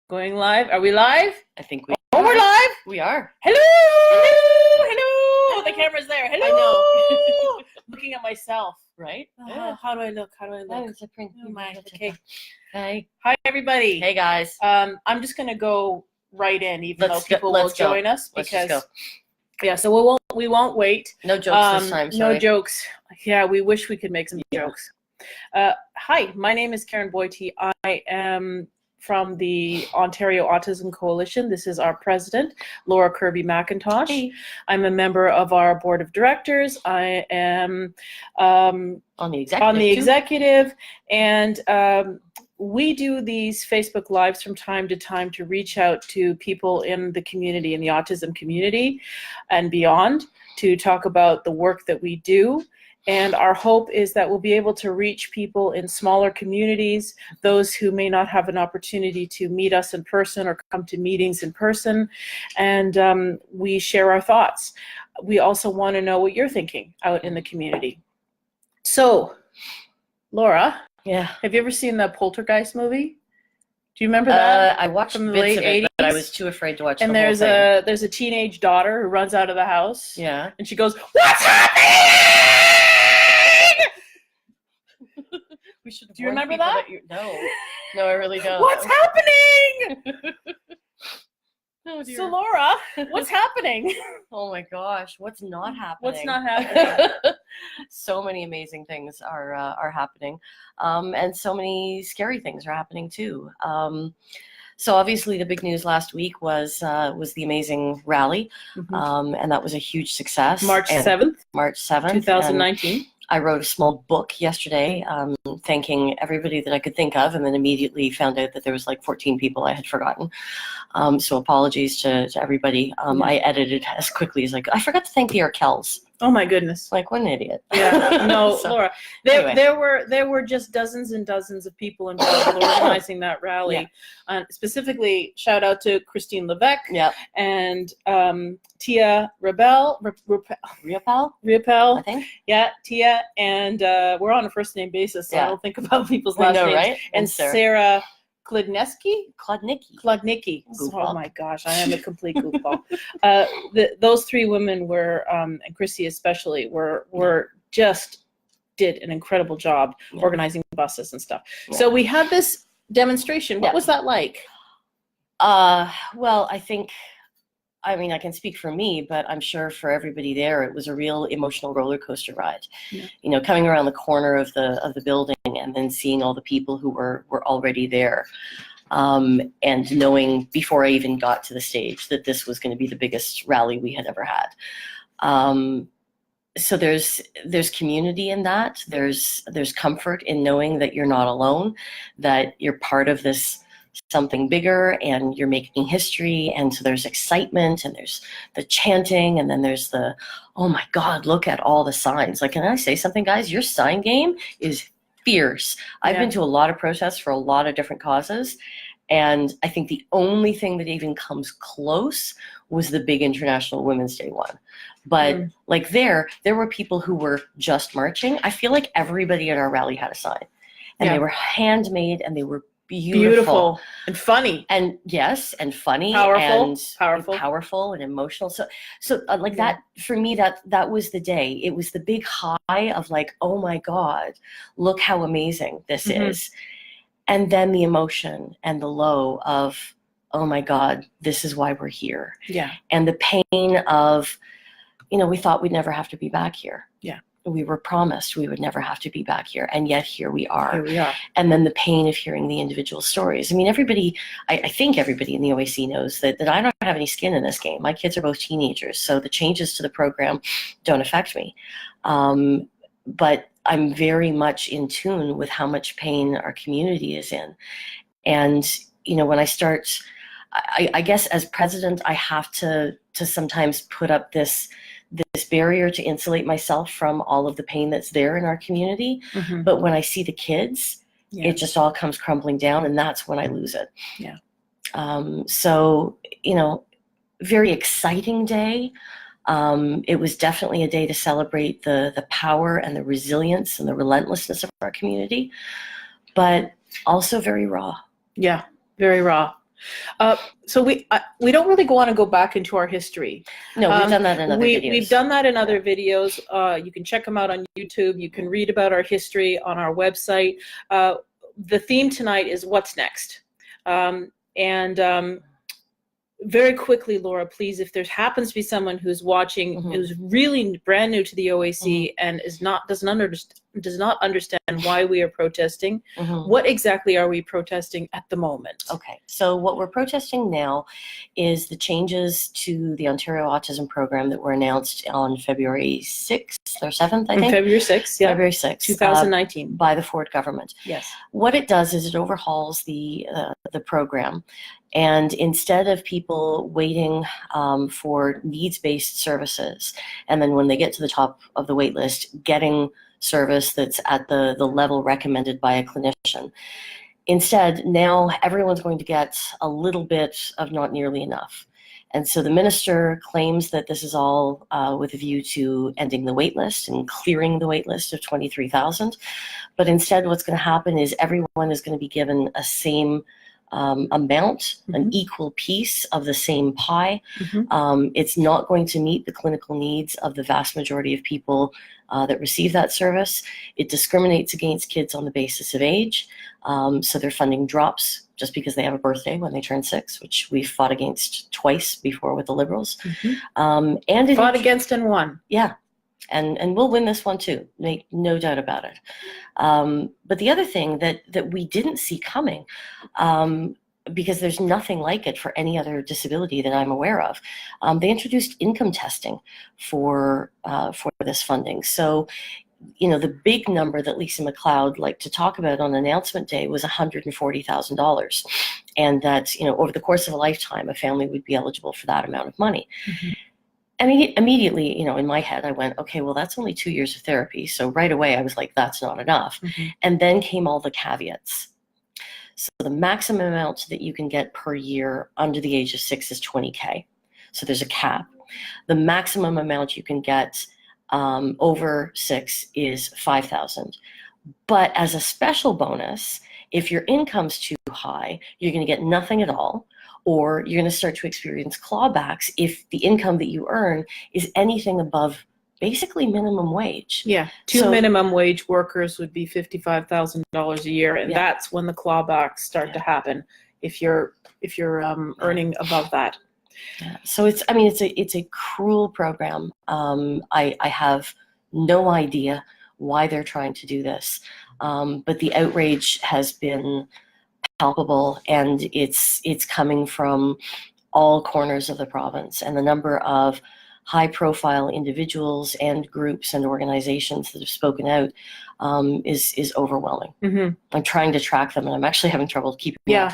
Going live? Are we live? I think we Oh, we're live? We are. Hello! Hello! The camera's there. Hello! I know. Looking at myself. Right? How do I look? How do I look? Oh my, okay. Hey. Hi, everybody. Hey, guys. I'm just going to go right in, even though people will join us. Let's just go. Yeah, so we won't wait. No jokes this time, sorry. No jokes. Yeah, we wish we could make some jokes. Hi, my name is Karen Boite. I am from the Ontario Autism Coalition. This is our president, Laura Kirby-McIntosh. Hey. I'm a member of our board of directors. I am on the executive, and we do these Facebook Lives from time to time to reach out to people in the community, in the autism community and beyond, to talk about the work that we do. And our hope is that we'll be able to reach people in smaller communities, those who may not have an opportunity to meet us in person or come to meetings in person, and we share our thoughts. We also want to know what you're thinking out in the community. So, Laura, have you ever seen the Poltergeist movie? Do you remember that? I watched from the bits late of it, 80s? but I was too afraid to watch and the whole thing. And there's a teenage daughter who runs out of the house. Yeah. And she goes, "What's happening?" We should. Do you remember that? No, I really don't. What's happening? Oh, dear. So Laura, what's happening? Oh my gosh, what's not happening? What's not happening? So many amazing things are happening, and so many scary things are happening too. So obviously, the big news last week was the amazing rally, and that was a huge success. March 7th, 2019. I wrote a small book yesterday, thanking everybody that I could think of, and then immediately found out that there was like 14 people I had forgotten. So apologies to everybody. I edited as quickly as I could. I forgot to thank the Arkells. Oh my goodness! Like, what an idiot. Yeah. No, So, Laura. There were just dozens and dozens of people involved in organizing that rally. Yeah. Specifically, shout out to Christine Levesque. Yeah. And Tia Riopel, I think. Yeah, Tia, and we're on a first name basis, so I don't think about people's last names. Right? And Sarah Klodnicki. Goofball. Oh my gosh, I am a complete goofball. Those three women were, and Chrissy especially, were just did an incredible job organizing buses and stuff. Yeah. So we had this demonstration. What was that like? Well, I mean, I can speak for me, but I'm sure for everybody there, it was a real emotional roller coaster ride. Yeah. You know, coming around the corner of the building and then seeing all the people who were already there, and knowing before I even got to the stage that this was going to be the biggest rally we had ever had. So there's community in that. There's comfort in knowing that you're not alone, that you're part of this something bigger and you're making history, and so there's excitement and there's the chanting, and then there's the, oh my God, look at all the signs. Like, can I say something, guys? Your sign game is fierce. I've been to a lot of protests for a lot of different causes, and I think the only thing that even comes close was the big International Women's Day one. But like there were people who were just marching. I feel like everybody at our rally had a sign, and they were handmade, and they were beautiful and funny, and and funny, powerful and emotional. So like that for me, that was the day. It was the big high of like, oh my God, look how amazing this is, and then the emotion and the low of, oh my God, this is why we're here. Yeah, and the pain of, you know, we thought we'd never have to be back here. Yeah. We were promised we would never have to be back here, and yet here we are. Here we are. And then the pain of hearing the individual stories. I mean, everybody, I think everybody in the OAC knows that I don't have any skin in this game. My kids are both teenagers, so the changes to the program don't affect me. But I'm very much in tune with how much pain our community is in. And, you know, when I start, I guess as president, I have to sometimes put up this barrier to insulate myself from all of the pain that's there in our community. But when I see the kids, it just all comes crumbling down, and that's when I lose it. Yeah. So, you know, very exciting day. It was definitely a day to celebrate the power and the resilience and the relentlessness of our community, but also very raw. Yeah, very raw. So we don't really want to go back into our history. No, we've done that in other videos. We've done that in other videos. You can check them out on YouTube. You can read about our history on our website. The theme tonight is what's next. Very quickly, Laura, please, if there happens to be someone who's watching, who's really brand new to the OAC and does not understand why we are protesting, what exactly are we protesting at the moment? Okay, so what we're protesting now is the changes to the Ontario Autism Program that were announced on February 6th or 7th, I think? February 6th, yeah. February 6th. 2019. By the Ford government. Yes. What it does is it overhauls the program. And instead of people waiting for needs-based services, and then when they get to the top of the wait list, getting service that's at the level recommended by a clinician, instead, now everyone's going to get a little bit of not nearly enough. And so the minister claims that this is all with a view to ending the wait list and clearing the wait list of 23,000. But instead, what's going to happen is everyone is going to be given a same amount, an equal piece of the same pie. It's not going to meet the clinical needs of the vast majority of people that receive that service. It discriminates against kids on the basis of age. So their funding drops just because they have a birthday when they turn 6, which we've fought against twice before with the Liberals. And fought against and won. Yeah. And we'll win this one too, make no doubt about it. But the other thing that we didn't see coming, because there's nothing like it for any other disability that I'm aware of, they introduced income testing for this funding. So, you know, the big number that Lisa MacLeod liked to talk about on announcement day was $140,000, and that, you know, over the course of a lifetime, a family would be eligible for that amount of money. And immediately, you know, in my head, I went, okay, well, that's only 2 years of therapy. So right away, I was like, that's not enough. And then came all the caveats. So the maximum amount that you can get per year under the age of 6 is $20K. So there's a cap. The maximum amount you can get over 6 is $5,000. But as a special bonus, if your income's too high, you're going to get nothing at all. Or you're going to start to experience clawbacks if the income that you earn is anything above basically minimum wage. Yeah, two minimum wage workers would be $55,000 a year, and that's when the clawbacks start to happen if you're earning above that. Yeah. So it's a cruel program. I have no idea why they're trying to do this, but the outrage has been palpable, and it's coming from all corners of the province, and the number of high-profile individuals and groups and organizations that have spoken out is overwhelming. I'm trying to track them, and I'm actually having trouble keeping up.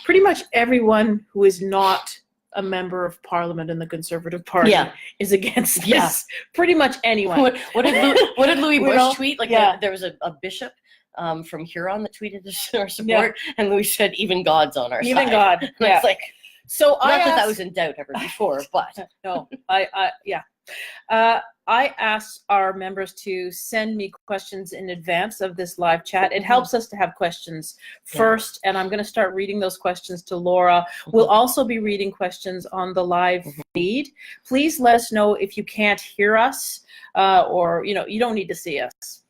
Pretty much everyone who is not a member of Parliament in the Conservative Party is against this. Pretty much anyone. What did Louis Bush tweet? Like there was a bishop from Huron that tweeted our support, and Louis said, "Even God's on our side." Even God. And it's like, so not that was in doubt ever before, but no, I asked our members to send me questions in advance of this live chat. It helps us to have questions first, and I'm going to start reading those questions to Laura. We'll also be reading questions on the live feed. Please let us know if you can't hear us, or you don't need to see us.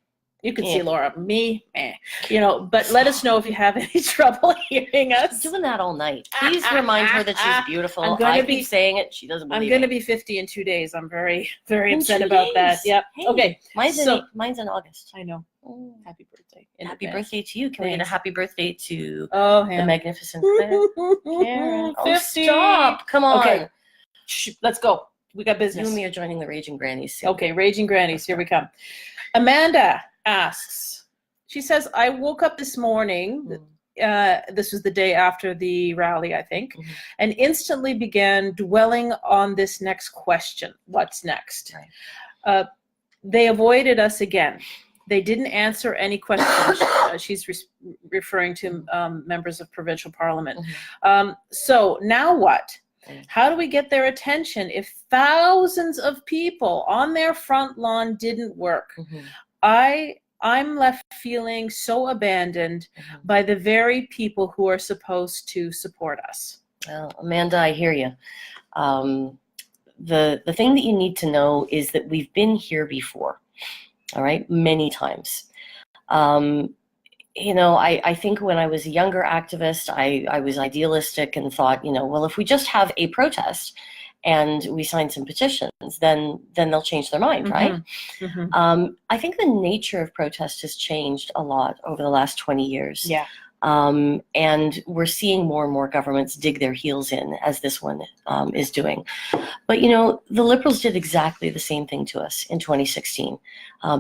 You can see Laura, me, but let us know if you have any trouble hearing us. She's doing that all night. Please remind her that she's beautiful. I keep saying it. She doesn't believe it. I'm going to be 50 in 2 days. I'm very, very upset about that. Yep. Hey, okay. Mine's in August. I know. Oh, happy birthday. Happy birthday to you. Can we get a happy birthday to the magnificent Karen? 50. Stop. Come on. Okay. Let's go. We got business. You and me are joining the Raging Grannies soon. Okay, Raging Grannies. Here we come. Amanda asks, she says, I woke up this morning, this was the day after the rally, I think, and instantly began dwelling on this next question. What's next? Right. They avoided us again. They didn't answer any questions. She's referring to members of provincial parliament. So now what? How do we get their attention if thousands of people on their front lawn didn't work? I'm left feeling so abandoned by the very people who are supposed to support us. Well, Amanda, I hear you. The thing that you need to know is that we've been here before, all right, many times. I think when I was a younger activist, I was idealistic and thought, well, if we just have a protest and we sign some petitions, then they'll change their mind, right? I think the nature of protest has changed a lot over the last 20 years. Yeah. And we're seeing more and more governments dig their heels in, as this one is doing. But, the Liberals did exactly the same thing to us in 2016.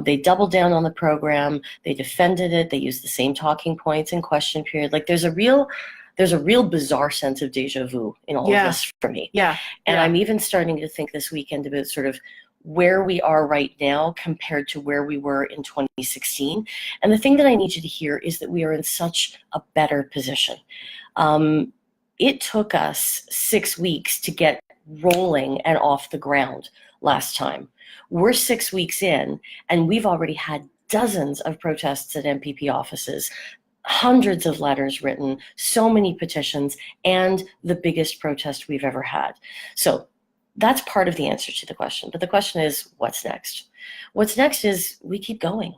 They doubled down on the program. They defended it. They used the same talking points in question period. Like, there's a real bizarre sense of deja vu in all of this for me. Yeah. And I'm even starting to think this weekend about sort of where we are right now compared to where we were in 2016. And the thing that I need you to hear is that we are in such a better position. It took us 6 weeks to get rolling and off the ground last time. We're 6 weeks in, and we've already had dozens of protests at MPP offices, hundreds of letters written, so many petitions, and the biggest protest we've ever had. So that's part of the answer to the question. But the question is, what's next? What's next is we keep going.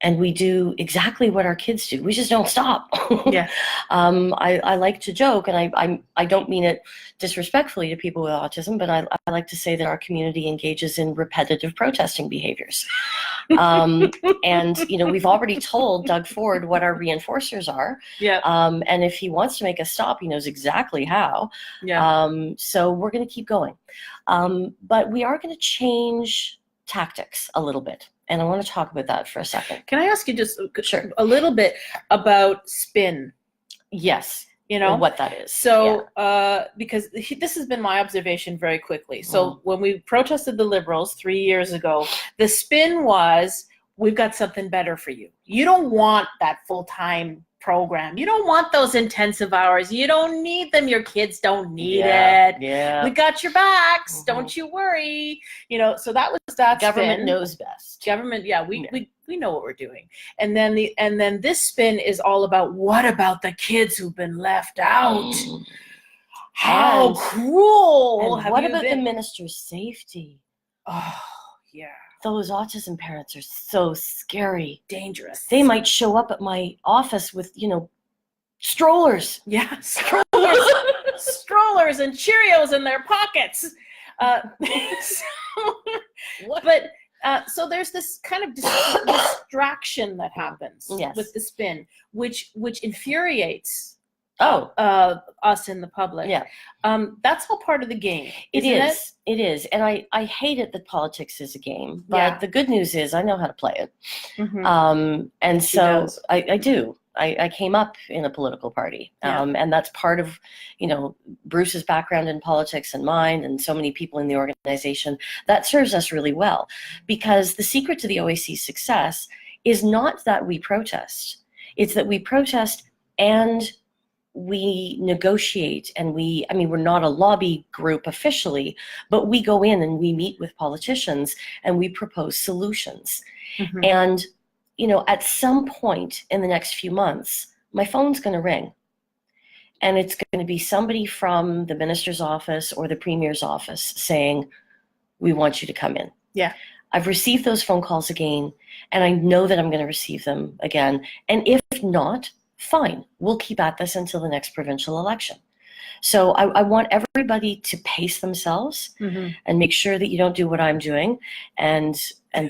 And we do exactly what our kids do. We just don't stop. Yeah. I like to joke, and I don't mean it disrespectfully to people with autism, but I like to say that our community engages in repetitive protesting behaviors. And we've already told Doug Ford what our reinforcers are. Yeah. And if he wants to make us stop, he knows exactly how. Yeah. So we're going to keep going. But we are going to change tactics a little bit. And I want to talk about that for a second. Can I ask you just Sure. a little bit about spin? Yes. What that is. So, because this has been my observation very quickly. So when we protested the Liberals 3 years ago, the spin was, we've got something better for you. You don't want that full-time program. You don't want those intensive hours. You don't need them. Your kids don't need it. Yeah. We got your backs. Don't you worry. So that was that Government spin. knows best. Government, we know what we're doing. And then this spin is all about, what about the kids who've been left out? How cruel. And what about the minister's safety? Oh, yeah. Those autism parents are so scary. Dangerous. They might show up at my office with, strollers. Yeah, strollers. Strollers and Cheerios in their pockets. So there's this kind of distraction that happens with the spin, which infuriates us in the public. Yeah. That's all part of the game. It is. And I hate it that politics is a game, but the good news is I know how to play it. And so I do. I came up in a political party, and that's part of, Bruce's background in politics and mine, and so many people in the organization. That serves us really well, because the secret to the OAC's success is not that we protest. It's that we protest and we negotiate, and we're not a lobby group officially, but we go in and we meet with politicians and we propose solutions. And at some point in the next few months, my phone's going to ring. And it's going to be somebody from the minister's office or the premier's office saying, we want you to come in. Yeah. I've received those phone calls again, and I know that I'm going to receive them again. And if not, fine, we'll keep at this until the next provincial election. So I want everybody to pace themselves and make sure that you don't do what I'm doing and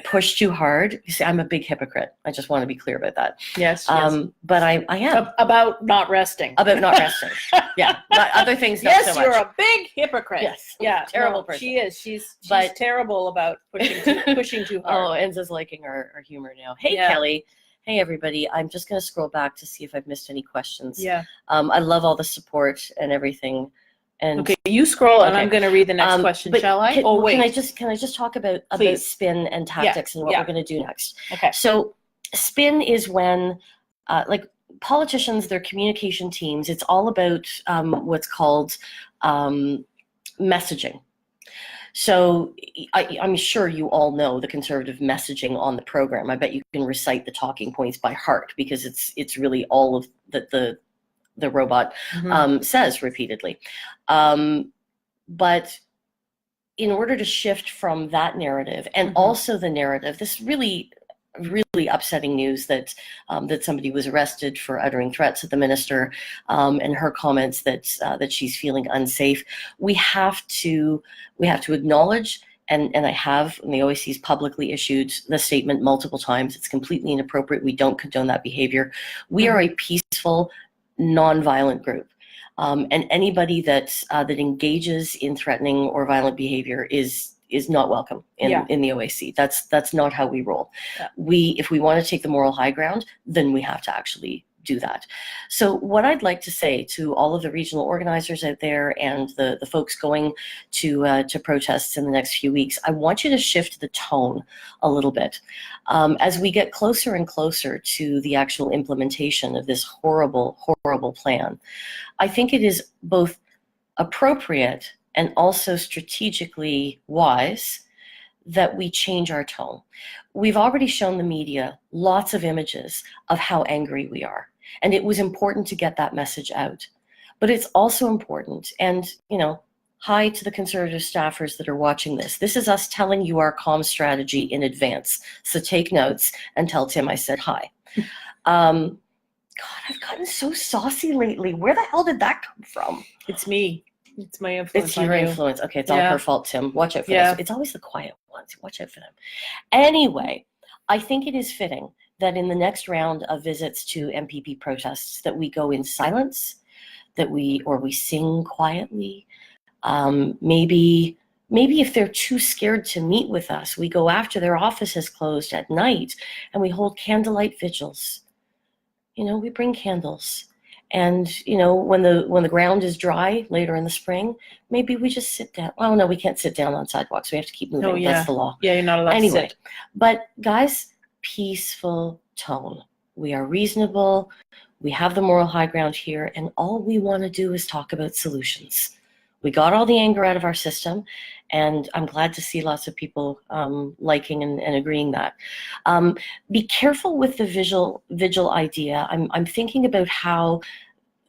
push too hard. You see, I'm a big hypocrite. I just want to be clear about that. Yes. But I am. About not resting. About not resting. Yeah. But other things not so much. Yes, you're a big hypocrite. Yes. Yeah. Terrible person. She is. She's terrible about pushing too hard. Oh, Enza's liking our humor now. Hey, Kelly. Hey, everybody. I'm just going to scroll back to see if I've missed any questions. Yeah. I love all the support and everything. And okay, you scroll, and I'm going to read the next question. Shall I? Wait. Can I just talk about spin and tactics and what we're going to do next? Okay. So spin is when, politicians, their communication teams, it's all about what's called messaging. So I'm sure you all know the conservative messaging on the program. I bet you can recite the talking points by heart, because it's really all of the the robot says repeatedly. But in order to shift from that narrative and also the narrative, this really upsetting news that that somebody was arrested for uttering threats at the minister, and her comments that she's feeling unsafe. We have to acknowledge, and I have, and the OAC's publicly issued the statement multiple times. It's completely inappropriate. We don't condone that behavior. We are a peaceful, non-violent group. And anybody that engages in threatening or violent behavior is not welcome in the OAC. That's not how we roll. Yeah. If we want to take the moral high ground, then we have to actually do that. So what I'd like to say to all of the regional organizers out there and the folks going to protests in the next few weeks, I want you to shift the tone a little bit. As we get closer and closer to the actual implementation of this horrible, horrible plan, I think it is both appropriate and also strategically wise that we change our tone. We've already shown the media lots of images of how angry we are, and it was important to get that message out. But it's also important, and hi to the Conservative staffers that are watching this. This is us telling you our comm strategy in advance. So take notes and tell Tim I said hi. God, I've gotten so saucy lately. Where the hell did that come from? It's me. It's my influence. It's your influence. Okay, it's all her fault, Tim. Watch out for this. It's always the quiet ones. Watch out for them. Anyway, I think it is fitting that in the next round of visits to MPP protests that we go in silence, that we sing quietly. Maybe if they're too scared to meet with us, we go after their office is closed at night and we hold candlelight vigils. We bring candles. And when the ground is dry later in the spring, maybe we just sit down. Oh no, we can't sit down on sidewalks. We have to keep moving. Oh, yeah. That's the law. Yeah, you're not allowed to sit. But guys, peaceful tone. We are reasonable. We have the moral high ground here, and all we want to do is talk about solutions. We got all the anger out of our system, and I'm glad to see lots of people liking and agreeing that. Be careful with the vigil idea. I'm thinking about how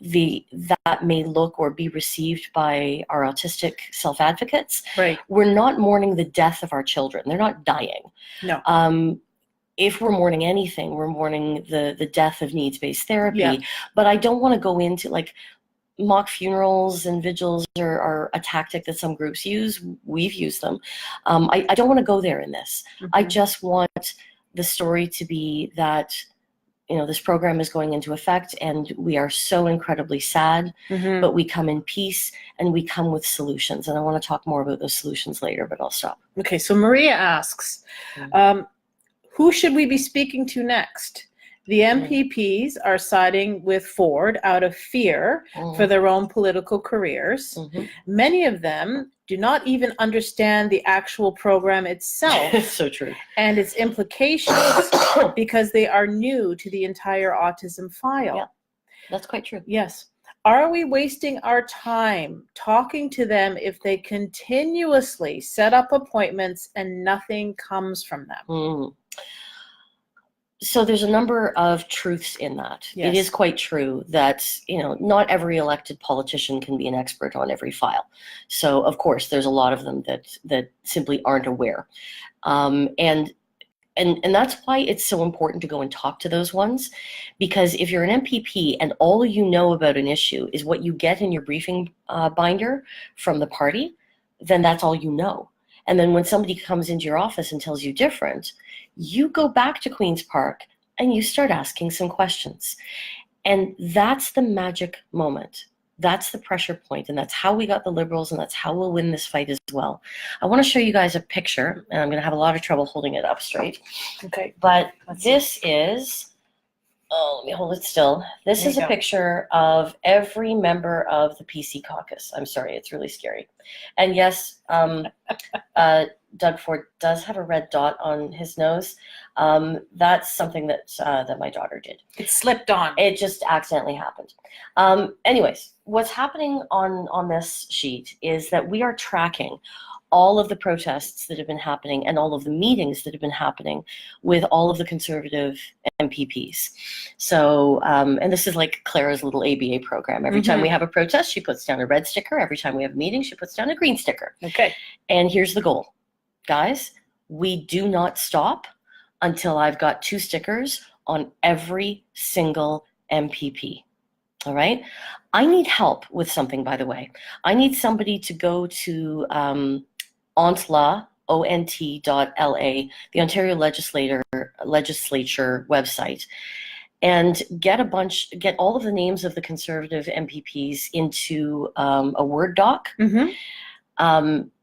that may look or be received by our autistic self-advocates. Right. We're not mourning the death of our children. They're not dying. No. If we're mourning anything, we're mourning the death of needs-based therapy. Yeah. But I don't want to go into mock funerals and vigils are a tactic that some groups use. We've used them. I don't want to go there in this. I just want the story to be that, this program is going into effect and we are so incredibly sad, but we come in peace and we come with solutions. And I want to talk more about those solutions later, but I'll stop. Okay, so Maria asks, who should we be speaking to next? The MPPs are siding with Ford out of fear for their own political careers. Many of them do not even understand the actual program itself. So true. And its implications because they are new to the entire autism file. Yeah, that's quite true. Yes. Are we wasting our time talking to them if they continuously set up appointments and nothing comes from them? So there's a number of truths in that. Yes. It is quite true that, not every elected politician can be an expert on every file. So of course, there's a lot of them that simply aren't aware. And that's why it's so important to go and talk to those ones, because if you're an MPP and all you know about an issue is what you get in your briefing binder from the party, then that's all you know. And then when somebody comes into your office and tells you different, you go back to Queen's Park and you start asking some questions. And that's the magic moment. That's the pressure point, and that's how we got the Liberals, and that's how we'll win this fight as well. I want to show you guys a picture, and I'm going to have a lot of trouble holding it up straight. Okay. But this is, let me hold it still. This is a picture of every member of the PC caucus. I'm sorry, it's really scary. And yes, Doug Ford does have a red dot on his nose. That's something that my daughter did. It slipped on. It just accidentally happened. Anyways, what's happening on this sheet is that we are tracking all of the protests that have been happening and all of the meetings that have been happening with all of the Conservative MPPs. So, and this is like Clara's little ABA program. Every time we have a protest, she puts down a red sticker. Every time we have a meeting, she puts down a green sticker. Okay. And here's the goal. Guys, we do not stop until I've got 2 stickers on every single MPP. All right? I need help with something, by the way. I need somebody to go to ONTLA, ONT.LA, the Ontario Legislature website, and get all of the names of the Conservative MPPs into a Word doc,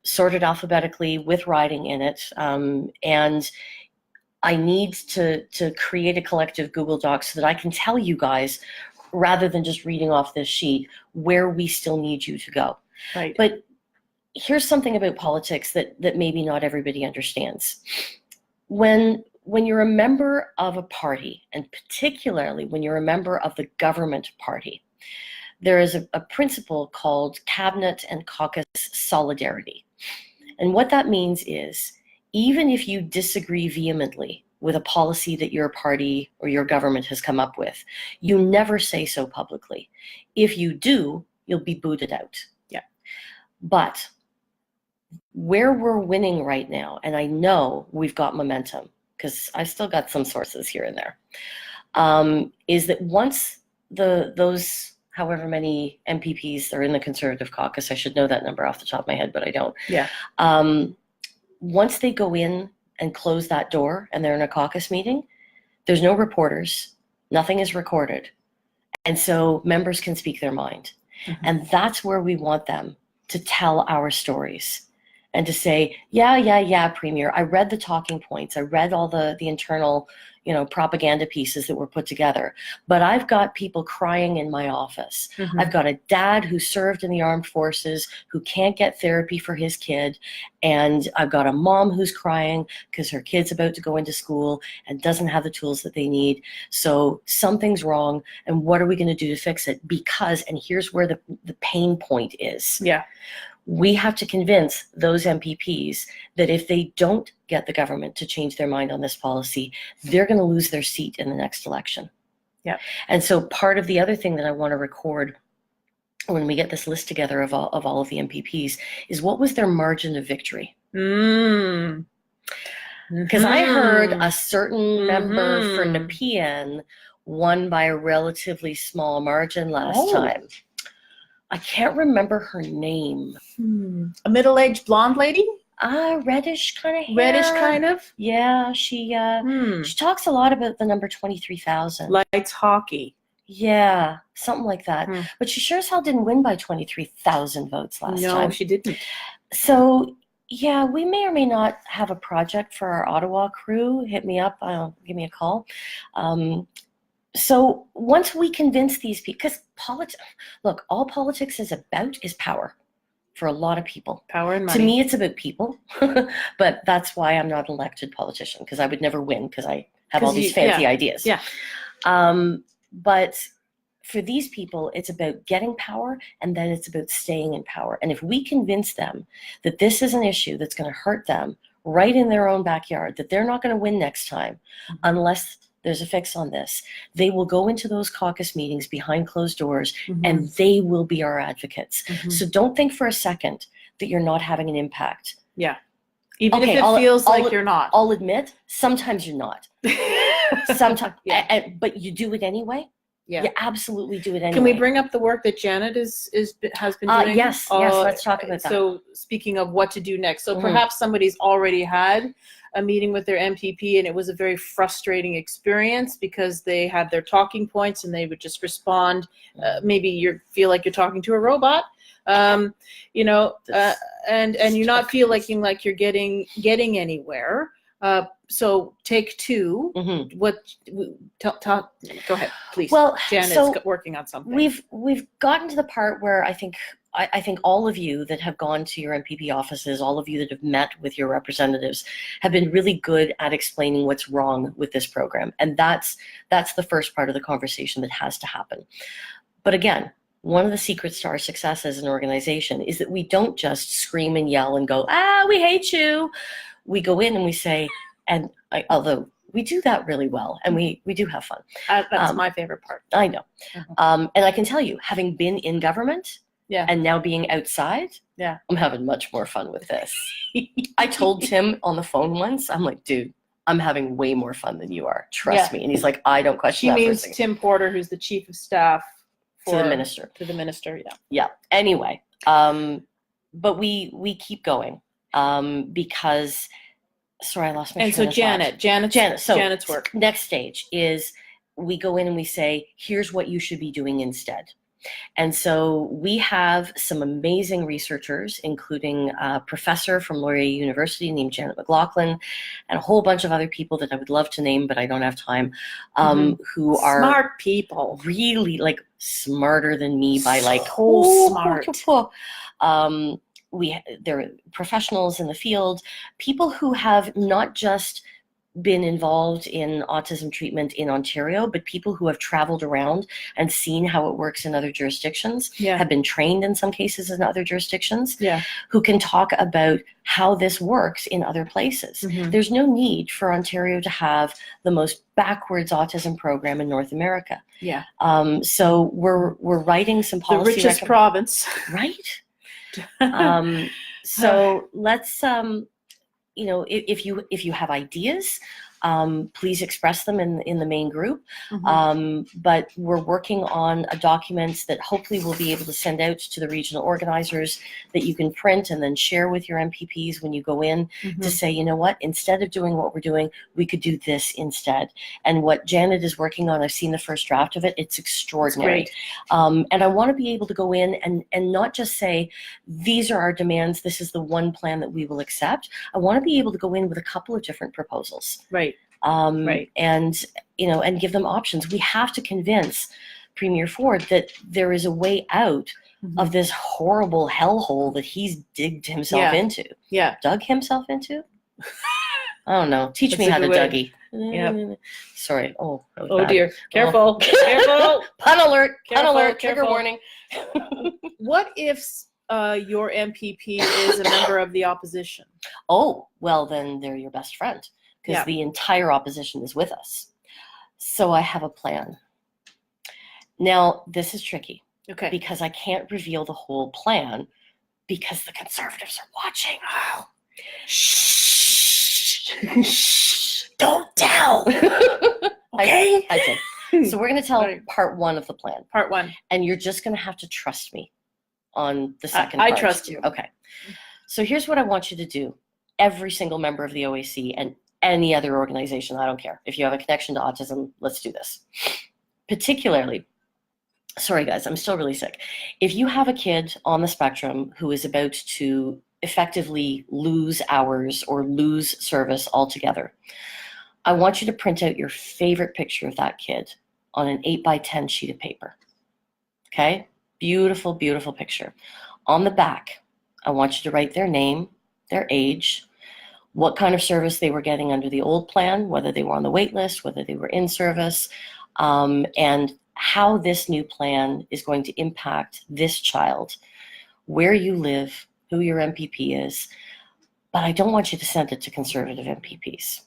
sorted alphabetically with writing in it, and I need to create a collective Google Doc so that I can tell you guys, rather than just reading off this sheet, where we still need you to go. Right. But here's something about politics that maybe not everybody understands. When you're a member of a party, and particularly when you're a member of the government party, there is a principle called cabinet and caucus solidarity. And what that means is, even if you disagree vehemently with a policy that your party or your government has come up with, you never say so publicly. If you do, you'll be booted out. Yeah. But where we're winning right now, and I know we've got momentum, because I still got some sources here and there, is that once those however many MPPs are in the Conservative caucus, I should know that number off the top of my head, but I don't. Yeah. Once they go in and close that door and they're in a caucus meeting, there's no reporters, nothing is recorded. And so members can speak their mind. And that's where we want them to tell our stories and to say, yeah, Premier, I read the talking points. I read all the internal, propaganda pieces that were put together. But I've got people crying in my office. I've got a dad who served in the armed forces who can't get therapy for his kid. And I've got a mom who's crying because her kid's about to go into school and doesn't have the tools that they need. So something's wrong. And what are we going to do to fix it? Because, and here's where the pain point is. Yeah. We have to convince those MPPs that if they don't get the government to change their mind on this policy, they're going to lose their seat in the next election. Yeah. And so part of the other thing that I want to record when we get this list together of all of the MPPs is, what was their margin of victory? Because I heard a certain member for Nepean won by a relatively small margin last time. I can't remember her name. A middle-aged blonde lady? Reddish kind of hair. Reddish kind of? Yeah, she talks a lot about the number 23,000. Lights hockey. Yeah, something like that. But she sure as hell didn't win by 23,000 votes last time. No, she didn't. So, yeah, we may or may not have a project for our Ottawa crew. Hit me up. Give me a call. So once we convince these people, because all politics is about is power for a lot of people. Power and money. To me, it's about people, but that's why I'm not an elected politician, because I would never win because I have all these fancy ideas. Yeah. But for these people, it's about getting power, and then it's about staying in power. And if we convince them that this is an issue that's going to hurt them right in their own backyard, that they're not going to win next time unless there's a fix on this, they will go into those caucus meetings behind closed doors and they will be our advocates. So don't think for a second that you're not having an impact. Yeah. Even if it feels like you're not. I'll admit, sometimes you're not. Sometimes, but you do it anyway. Yeah. You absolutely do it anyway. Can we bring up the work that Janet has been doing? Yes, let's talk about that. So speaking of what to do next, so perhaps somebody's already had a meeting with their MPP and it was a very frustrating experience because they had their talking points and they would just respond. Maybe you feel like you're talking to a robot, and you're not feeling like you're getting anywhere. So take two. Go ahead, please. Well, Janet's working on something. We've gotten to the part where I think I think all of you that have gone to your MPP offices, all of you that have met with your representatives, have been really good at explaining what's wrong with this program. And that's the first part of the conversation that has to happen. But again, one of the secrets to our success as an organization is that we don't just scream and yell and go, we hate you. We go in and we say, although we do that really well, and we do have fun. That's my favorite part. I know. And I can tell you, having been in government and now being outside, I'm having much more fun with this. I told Tim on the phone once, I'm like, dude, I'm having way more fun than you are. Trust me. And he's like, I don't question that. She means Tim Porter, who's the chief of staff to the minister. To the minister, Yeah. Anyway, but we keep going because, sorry, I lost my train of thought. Janet's work. Next stage is we go in and we say, here's what you should be doing instead. And so we have some amazing researchers, including a professor from Laurier University named Janet McLaughlin, and a whole bunch of other people that I would love to name, but I don't have time, who are smart people, really like smarter than me by like smart. They're professionals in the field, people who have not just been involved in autism treatment in Ontario, but people who have traveled around and seen how it works in other jurisdictions, have been trained in some cases in other jurisdictions, who can talk about how this works in other places. There's no need for Ontario to have the most backwards autism program in North America. So we're writing some policy. The richest province. Right? So let's, if you have ideas, please express them in the main group. But we're working on a document that hopefully we'll be able to send out to the regional organizers that you can print and then share with your MPPs when you go in to say, you know what, instead of doing what we're doing, we could do this instead. And what Janet is working on, I've seen the first draft of it, it's extraordinary. It's great. And I want to be able to go in and not just say, these are our demands, this is the one plan that we will accept. I want to be able to go in with a couple of different proposals. And give them options. We have to convince Premier Ford that there is a way out of this horrible hellhole that he's digged himself into. Dug himself into? I don't know. Teach me how to Dougie. Sorry. Oh dear. Careful. Careful. Pun alert. Pun alert. Trigger warning. What if your MPP is a member of the opposition? Oh, well, then they're your best friend. Because the entire opposition is with us. So I have a plan. Now, this is tricky. Because I can't reveal the whole plan because the Conservatives are watching. Oh. Shh. Don't tell. Okay? I did. So we're going to tell part one of the plan. Part one. And you're just going to have to trust me on the second part. I trust you. Okay. So here's what I want you to do. Every single member of the OAC and any other organization, I don't care. If you have a connection to autism, let's do this. Particularly, sorry guys, I'm still really sick. If you have a kid on the spectrum who is about to effectively lose hours or lose service altogether, I want you to print out your favorite picture of that kid on an 8x10 sheet of paper. Okay? Beautiful, beautiful picture. On the back, I want you to write their name, their age, what kind of service they were getting under the old plan, whether they were on the wait list, whether they were in service, and how this new plan is going to impact this child, where you live, who your MPP is. But I don't want you to send it to Conservative MPPs.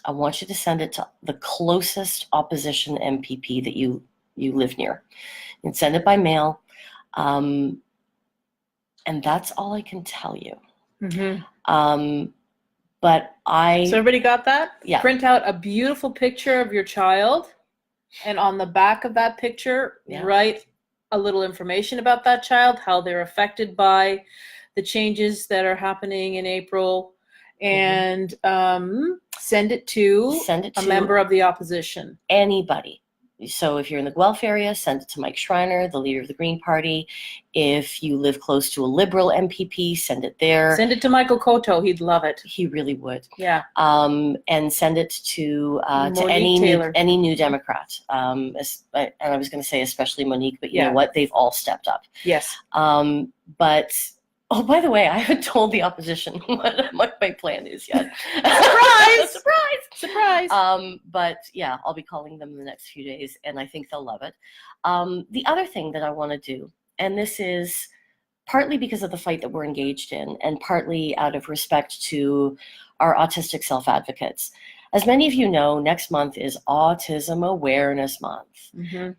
I want you to send it to the closest opposition MPP that you live near. And send it by mail. And that's all I can tell you. But So everybody got that? Yeah. Print out a beautiful picture of your child, and on the back of that picture, write a little information about that child, how they're affected by the changes that are happening in April, and send it to a member of the opposition. Anybody. So if you're in the Guelph area, send it to Mike Schreiner, the leader of the Green Party. If you live close to a Liberal MPP, send it there. Send it to Michael Cotto. He'd love it. He really would. Yeah. And send it to any new Democrat. And I was going to say especially Monique, but you know what? They've all stepped up. Yes. But oh, by the way, I haven't told the opposition what my plan is yet. Surprise! Surprise! But yeah, I'll be calling them in the next few days, and I think they'll love it. The other thing that I want to do, and this is partly because of the fight that we're engaged in, and partly out of respect to our autistic self-advocates. As many of you know, next month is Autism Awareness Month. Mm-hmm.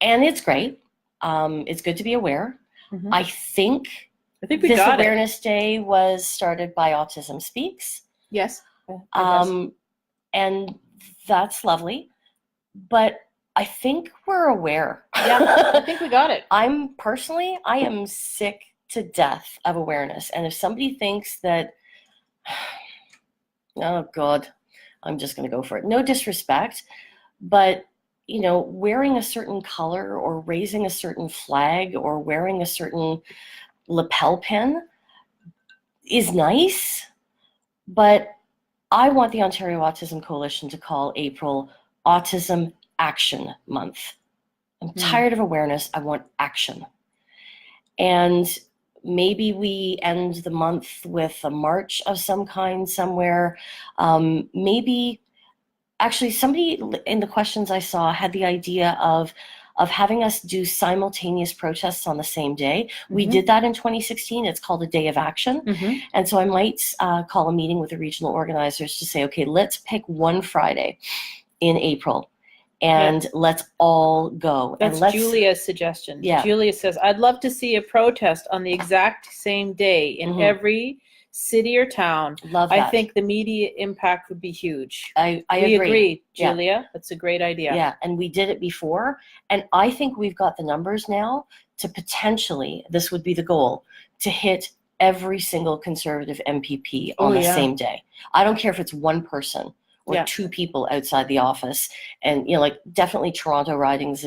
And it's great. It's good to be aware. Mm-hmm. I think we this got Awareness Day was started by Autism Speaks. Yes. And that's lovely. But I think we're aware. Yeah, I think we got it. I am sick to death of awareness. And if somebody thinks that, oh God, I'm just going to go for it. No disrespect, but you know, wearing a certain color or raising a certain flag or wearing a certain lapel pin is nice, but I want the Ontario Autism Coalition to call April Autism Action Month. I'm tired of awareness. I want action. And maybe we end the month with a march of some kind somewhere. Maybe, actually, somebody in the questions I saw had the idea of having us do simultaneous protests on the same day. Mm-hmm. We did that in 2016. It's called a Day of Action. Mm-hmm. And so I might call a meeting with the regional organizers to say, okay, let's pick one Friday in April and let's all go. That's Julia's suggestion. Yeah. Julia says, I'd love to see a protest on the exact same day in every city or town. Love that. I think the media impact would be huge. I agree, Julia. Yeah. That's a great idea. Yeah, and we did it before. And I think we've got the numbers now to potentially, this would be the goal, to hit every single Conservative MPP on the same day. I don't care if it's one person or two people outside the office. And, you know, like definitely Toronto ridings,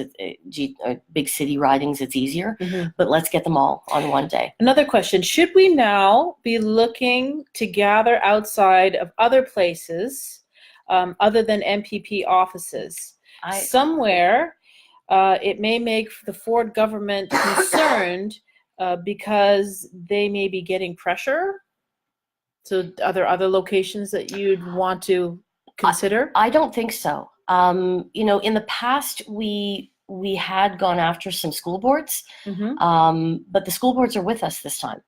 big city ridings, it's easier. Mm-hmm. But let's get them all on one day. Another question. Should we now be looking to gather outside of other places other than MPP offices? Somewhere it may make the Ford government concerned because they may be getting pressure. So are there other locations that you'd want to consider? I don't think so. You know, in the past, we had gone after some school boards, but the school boards are with us this time.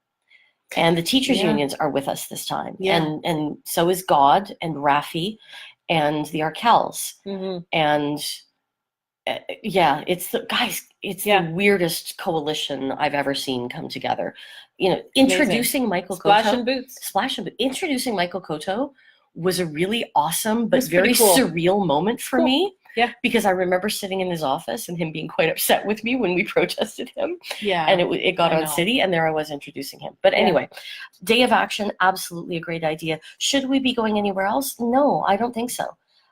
And the teachers unions are with us this time. Yeah. And so is God and Rafi and the Arkells. Mm-hmm. And it's the weirdest coalition I've ever seen come together. You know, introducing Michael Cotto. Splash and Boots. Introducing Michael Cotto was a really awesome but very surreal moment for me. Yeah. Because I remember sitting in his office and him being quite upset with me when we protested him. Yeah. And it got on City, and there I was introducing him. But anyway, Day of Action, absolutely a great idea. Should we be going anywhere else? No, I don't think so.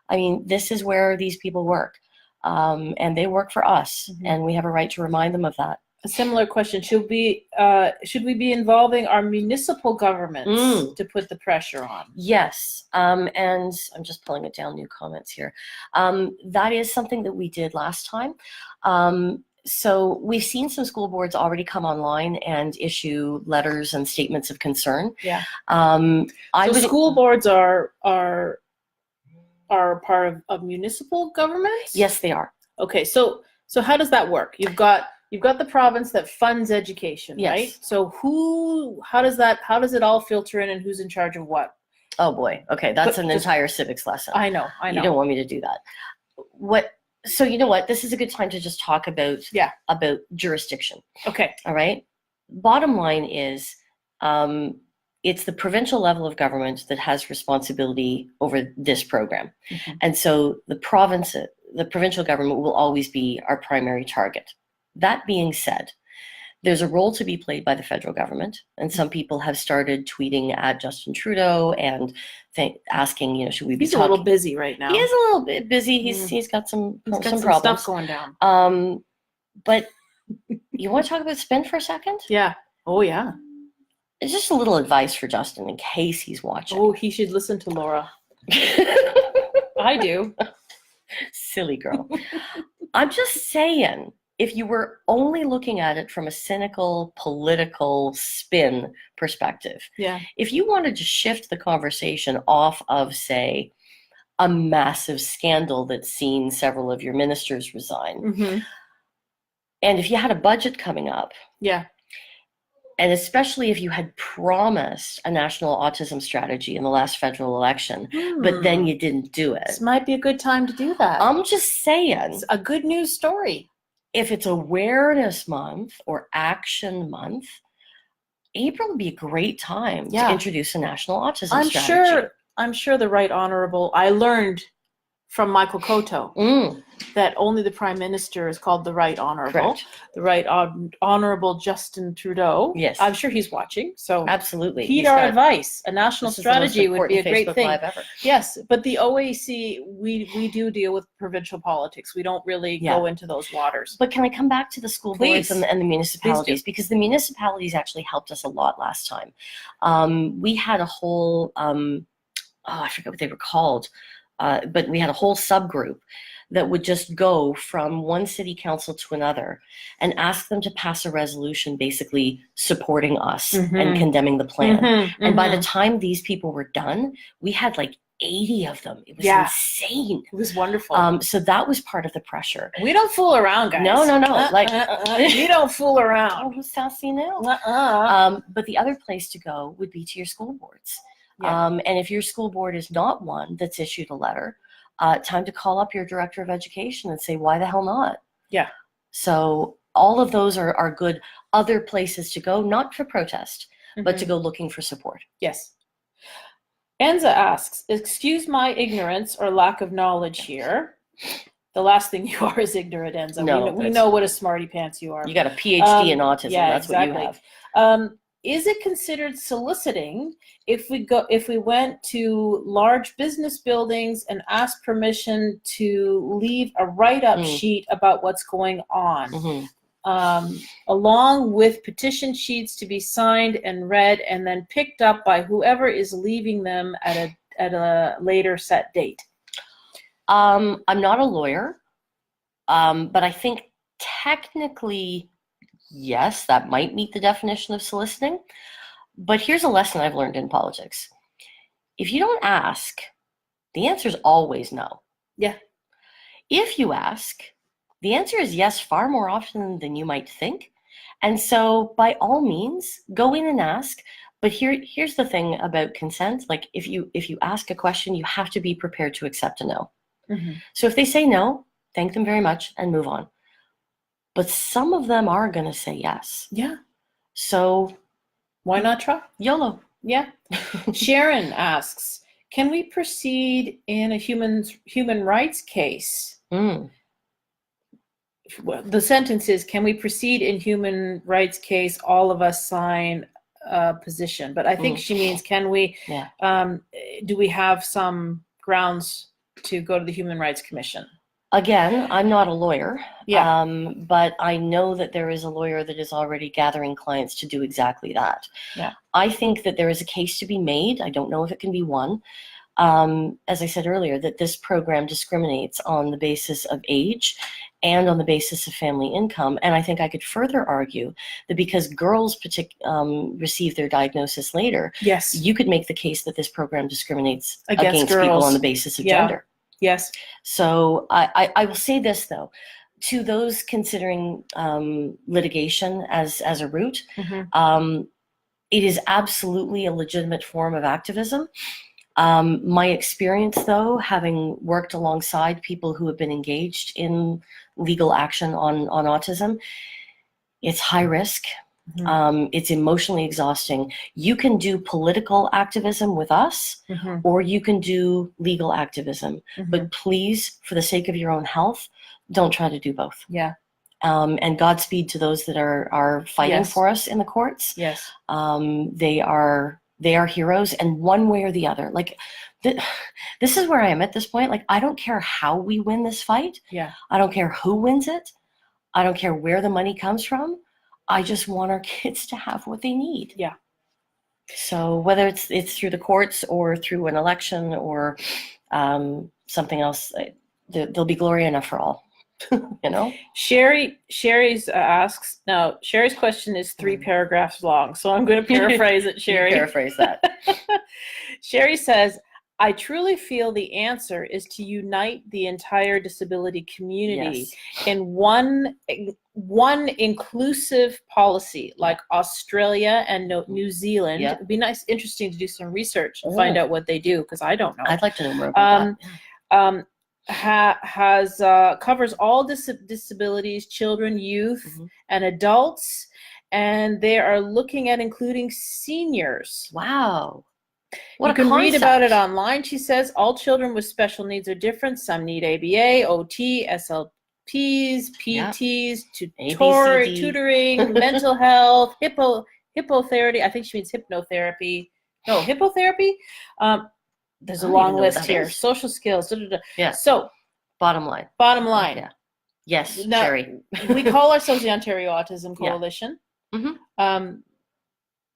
I mean, this is where these people work. And they work for us, and we have a right to remind them of that. A similar question: should we be involving our municipal governments to put the pressure on? Yes, and I'm just pulling it down. New comments here. That is something that we did last time. So we've seen some school boards already come online and issue letters and statements of concern. Yeah. School boards are part of municipal governments? Yes, they are. Okay, so how does that work? You've got the province that funds education, right? So how does it all filter in, and who's in charge of what? Oh boy. Okay, that's an entire civics lesson. I know. You don't want me to do that. So you know what? This is a good time to just talk about jurisdiction. Okay. All right. Bottom line is, it's the provincial level of government that has responsibility over this program. Mm-hmm. And so the provincial government will always be our primary target. That being said, There's a role to be played by the federal government, and some people have started tweeting at Justin Trudeau and asking, you know, should we be He's a little busy right now. He is a little bit busy. He's got some problems. Stuff going down. But you want to talk about spin for a second? Yeah. Oh, yeah. It's just a little advice for Justin in case he's watching. Oh, he should listen to Laura. I do. Silly girl. I'm just saying, if you were only looking at it from a cynical political spin perspective, if you wanted to shift the conversation off of, say, a massive scandal that's seen several of your ministers resign, and if you had a budget coming up, and especially if you had promised a national autism strategy in the last federal election, but then you didn't do it. This might be a good time to do that. I'm just saying. It's a good news story. If it's Awareness Month or Action Month, April would be a great time to introduce a national autism strategy. I'm sure the Right Honorable, I learned from Michael Cotto that only the Prime Minister is called the Right Honorable. Correct. The Right Honorable Justin Trudeau. Yes. I'm sure he's watching. So absolutely. Heed our advice. A national strategy would be a great Facebook thing. Live ever. Yes, but the OAC, we do deal with provincial politics. We don't really go into those waters. But can I come back to the school boards and the municipalities? Because the municipalities actually helped us a lot last time. We had a whole, I forget what they were called, but we had a whole subgroup that would just go from one city council to another and ask them to pass a resolution basically supporting us and condemning the plan. And by the time these people were done, we had like 80 of them. It was insane. It was wonderful. So that was part of the pressure. We don't fool around, guys. No. We don't fool around. Oh, sassy now. But the other place to go would be to your school boards. And if your school board is not one that's issued a letter, time to call up your director of education and say, why the hell not? Yeah. So all of those are good other places to go, not for protest, but to go looking for support. Yes. Enza asks, excuse my ignorance or lack of knowledge here. The last thing you are is ignorant, Enza. No, we know what a smarty pants you are. You got a PhD in autism. That's exactly. what you have. Is it considered soliciting if we went to large business buildings and asked permission to leave a write-up sheet about what's going on, along with petition sheets to be signed and read and then picked up by whoever is leaving them at a later set date? I'm not a lawyer, but I think technically, yes, that might meet the definition of soliciting. But here's a lesson I've learned in politics. If you don't ask, the answer is always no. Yeah. If you ask, the answer is yes far more often than you might think. And so by all means, go in and ask. But here's the thing about consent. Like if you ask a question, you have to be prepared to accept a no. So if they say no, thank them very much and move on. But some of them are going to say yes. Yeah. So why not try? YOLO. Yeah. Sharon asks, can we proceed in a human rights case? The sentence is, can we proceed in human rights case? All of us sign a position. But I think she means, can we, do we have some grounds to go to the Human Rights Commission? Again, I'm not a lawyer, but I know that there is a lawyer that is already gathering clients to do exactly that. Yeah. I think that there is a case to be made. I don't know if it can be won. As I said earlier, that this program discriminates on the basis of age and on the basis of family income. And I think I could further argue that because girls receive their diagnosis later, you could make the case that this program discriminates against people on the basis of gender. Yes. So I will say this, though, to those considering litigation as a route, it is absolutely a legitimate form of activism. My experience, though, having worked alongside people who have been engaged in legal action on autism, it's high risk. It's emotionally exhausting. You can do political activism with us, or you can do legal activism. But please, for the sake of your own health, don't try to do both. Yeah. And Godspeed to those that are fighting for us in the courts. Yes. They are heroes, and one way or the other. Like, this is where I am at this point. Like, I don't care how we win this fight. Yeah. I don't care who wins it. I don't care where the money comes from. I just want our kids to have what they need. Yeah. So whether it's through the courts or through an election or something else, there'll be glory enough for all. You know. Sherry's asks now. Sherry's question is 3 paragraphs long, so I'm going to paraphrase it. Sherry, paraphrase that. Sherry says, "I truly feel the answer is to unite the entire disability community in one inclusive policy, like Australia and New Zealand." It'd be interesting to do some research and find out what they do, because I don't know. I'd like to know more about that. Covers all disabilities, children, youth, and adults, and they are looking at including seniors. Wow. You can read about it online. She says all children with special needs are different. Some need ABA, OT, SLPs, PTs, tutoring, mental health, hippotherapy. I think she means hypnotherapy. No, hippotherapy. There's a long list here. Social skills. Yeah. So, bottom line. Yeah. Yes, now, Sherry. We call ourselves the Ontario Autism Coalition.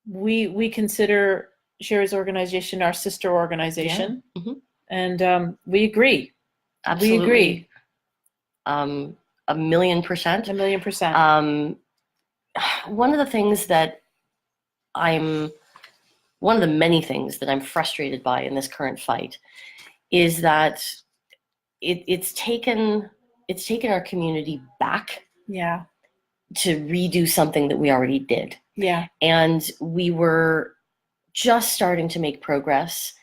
We consider Sherry's organization our sister organization, and we agree. Absolutely. We agree. 1,000,000%. 1,000,000%. One of the many things that I'm frustrated by in this current fight is that it's taken our community back to redo something that we already did. Yeah. And we were just starting to make progress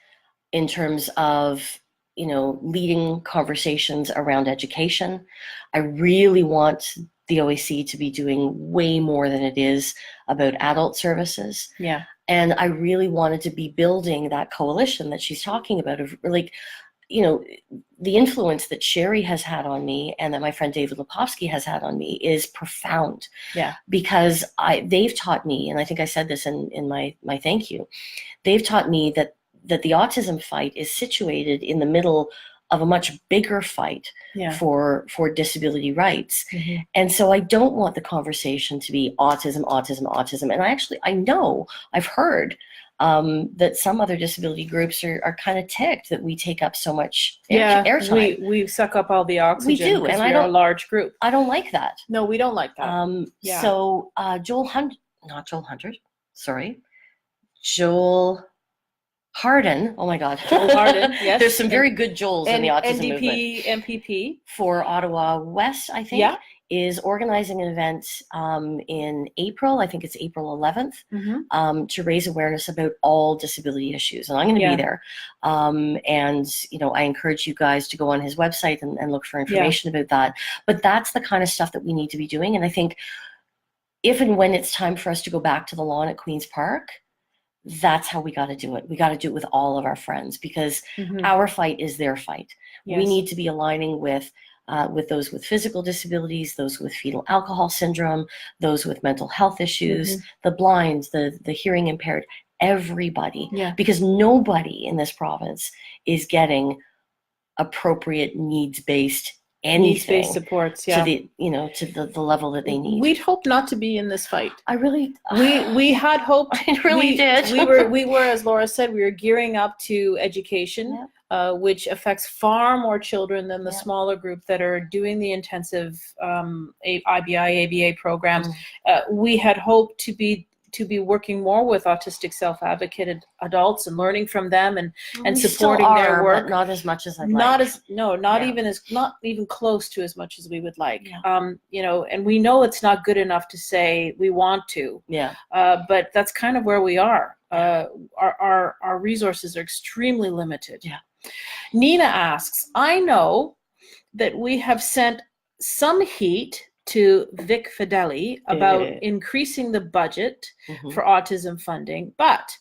in terms of, leading conversations around education. I really want the OAC to be doing way more than it is about adult services. Yeah. And I really wanted to be building that coalition that she's talking about, of like, the influence that Sherry has had on me and that my friend David Lepofsky has had on me is profound. Yeah. Because they've taught me, and I think I said this in my thank you, they've taught me that the autism fight is situated in the middle of a much bigger fight for disability rights. And so I don't want the conversation to be autism. And I've heard that some other disability groups are kind of ticked that we take up so much airtime. We suck up all the oxygen. We do, and we're a large group. I don't like that. No, we don't like that. So Joel Harden. Oh my God. Joel Harden, yes. There's some very good Joels in the autism movement. MPP. For Ottawa West, I think, is organizing an event in April. I think it's April 11th, to raise awareness about all disability issues. And I'm going to be there. And, I encourage you guys to go on his website and look for information about that. But that's the kind of stuff that we need to be doing. And I think if and when it's time for us to go back to the lawn at Queen's Park, that's how we got to do it. We got to do it with all of our friends, because our fight is their fight. Yes. We need to be aligning with those with physical disabilities, those with fetal alcohol syndrome, those with mental health issues, the blind, the hearing impaired, everybody. Because nobody in this province is getting appropriate needs-based needs-based supports, to the the level that they need. We'd hope not to be in this fight. We had hope. I really did. We were, as Laura said, we were gearing up to education, which affects far more children than the smaller group that are doing the intensive IBI, ABA programs. We had hoped to be working more with autistic self-advocated adults and learning from them and supporting their work. But not as much as I'd like. Not even close to as much as we would like. And we know it's not good enough to say we want to. But that's kind of where we are. Our resources are extremely limited. Nina asks, I know that we have sent some heat to Vic Fedeli about increasing the budget for autism funding, but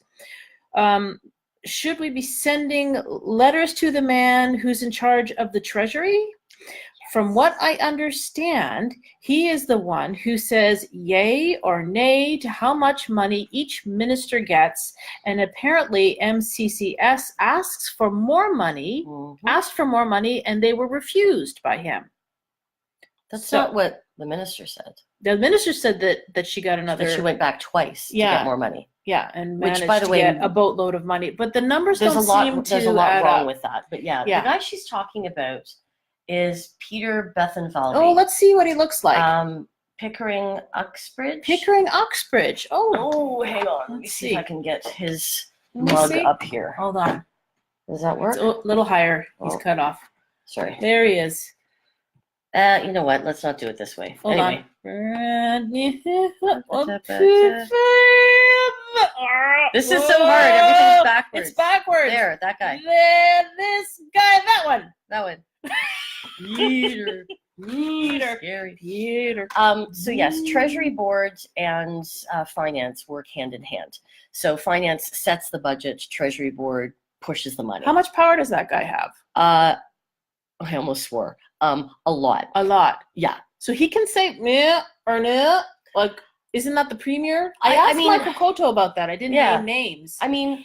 should we be sending letters to the man who's in charge of the Treasury from what I understand, he is the one who says yay or nay to how much money each minister gets. And apparently MCCS asked for more money, and they were refused by him. That's not what the minister said. The minister said that she got another. That she went back twice to get more money. Yeah, and managed to get a boatload of money. But the numbers don't seem to There's a lot wrong up. with that. But yeah, the guy she's talking about is Peter Bethenvaldi. Oh, let's see what he looks like. Pickering Uxbridge. Pickering Uxbridge. Oh, hang on. Let me see if I can get his mug up here. Hold on. Does that work? It's a little higher. He's cut off. Sorry. There he is. You know what? Let's not do it this way. Hold on. This is so hard. Everything's backwards. It's backwards. There, that guy. This guy, that one. That one. Peter. Scary. Peter. So yes, Treasury Board and Finance work hand in hand. So Finance sets the budget, Treasury Board pushes the money. How much power does that guy have? I almost swore. A lot. A lot. Yeah. So he can say meh or nah. Like, isn't that the premier? I asked Michael Cotto about that. I didn't name names. I mean,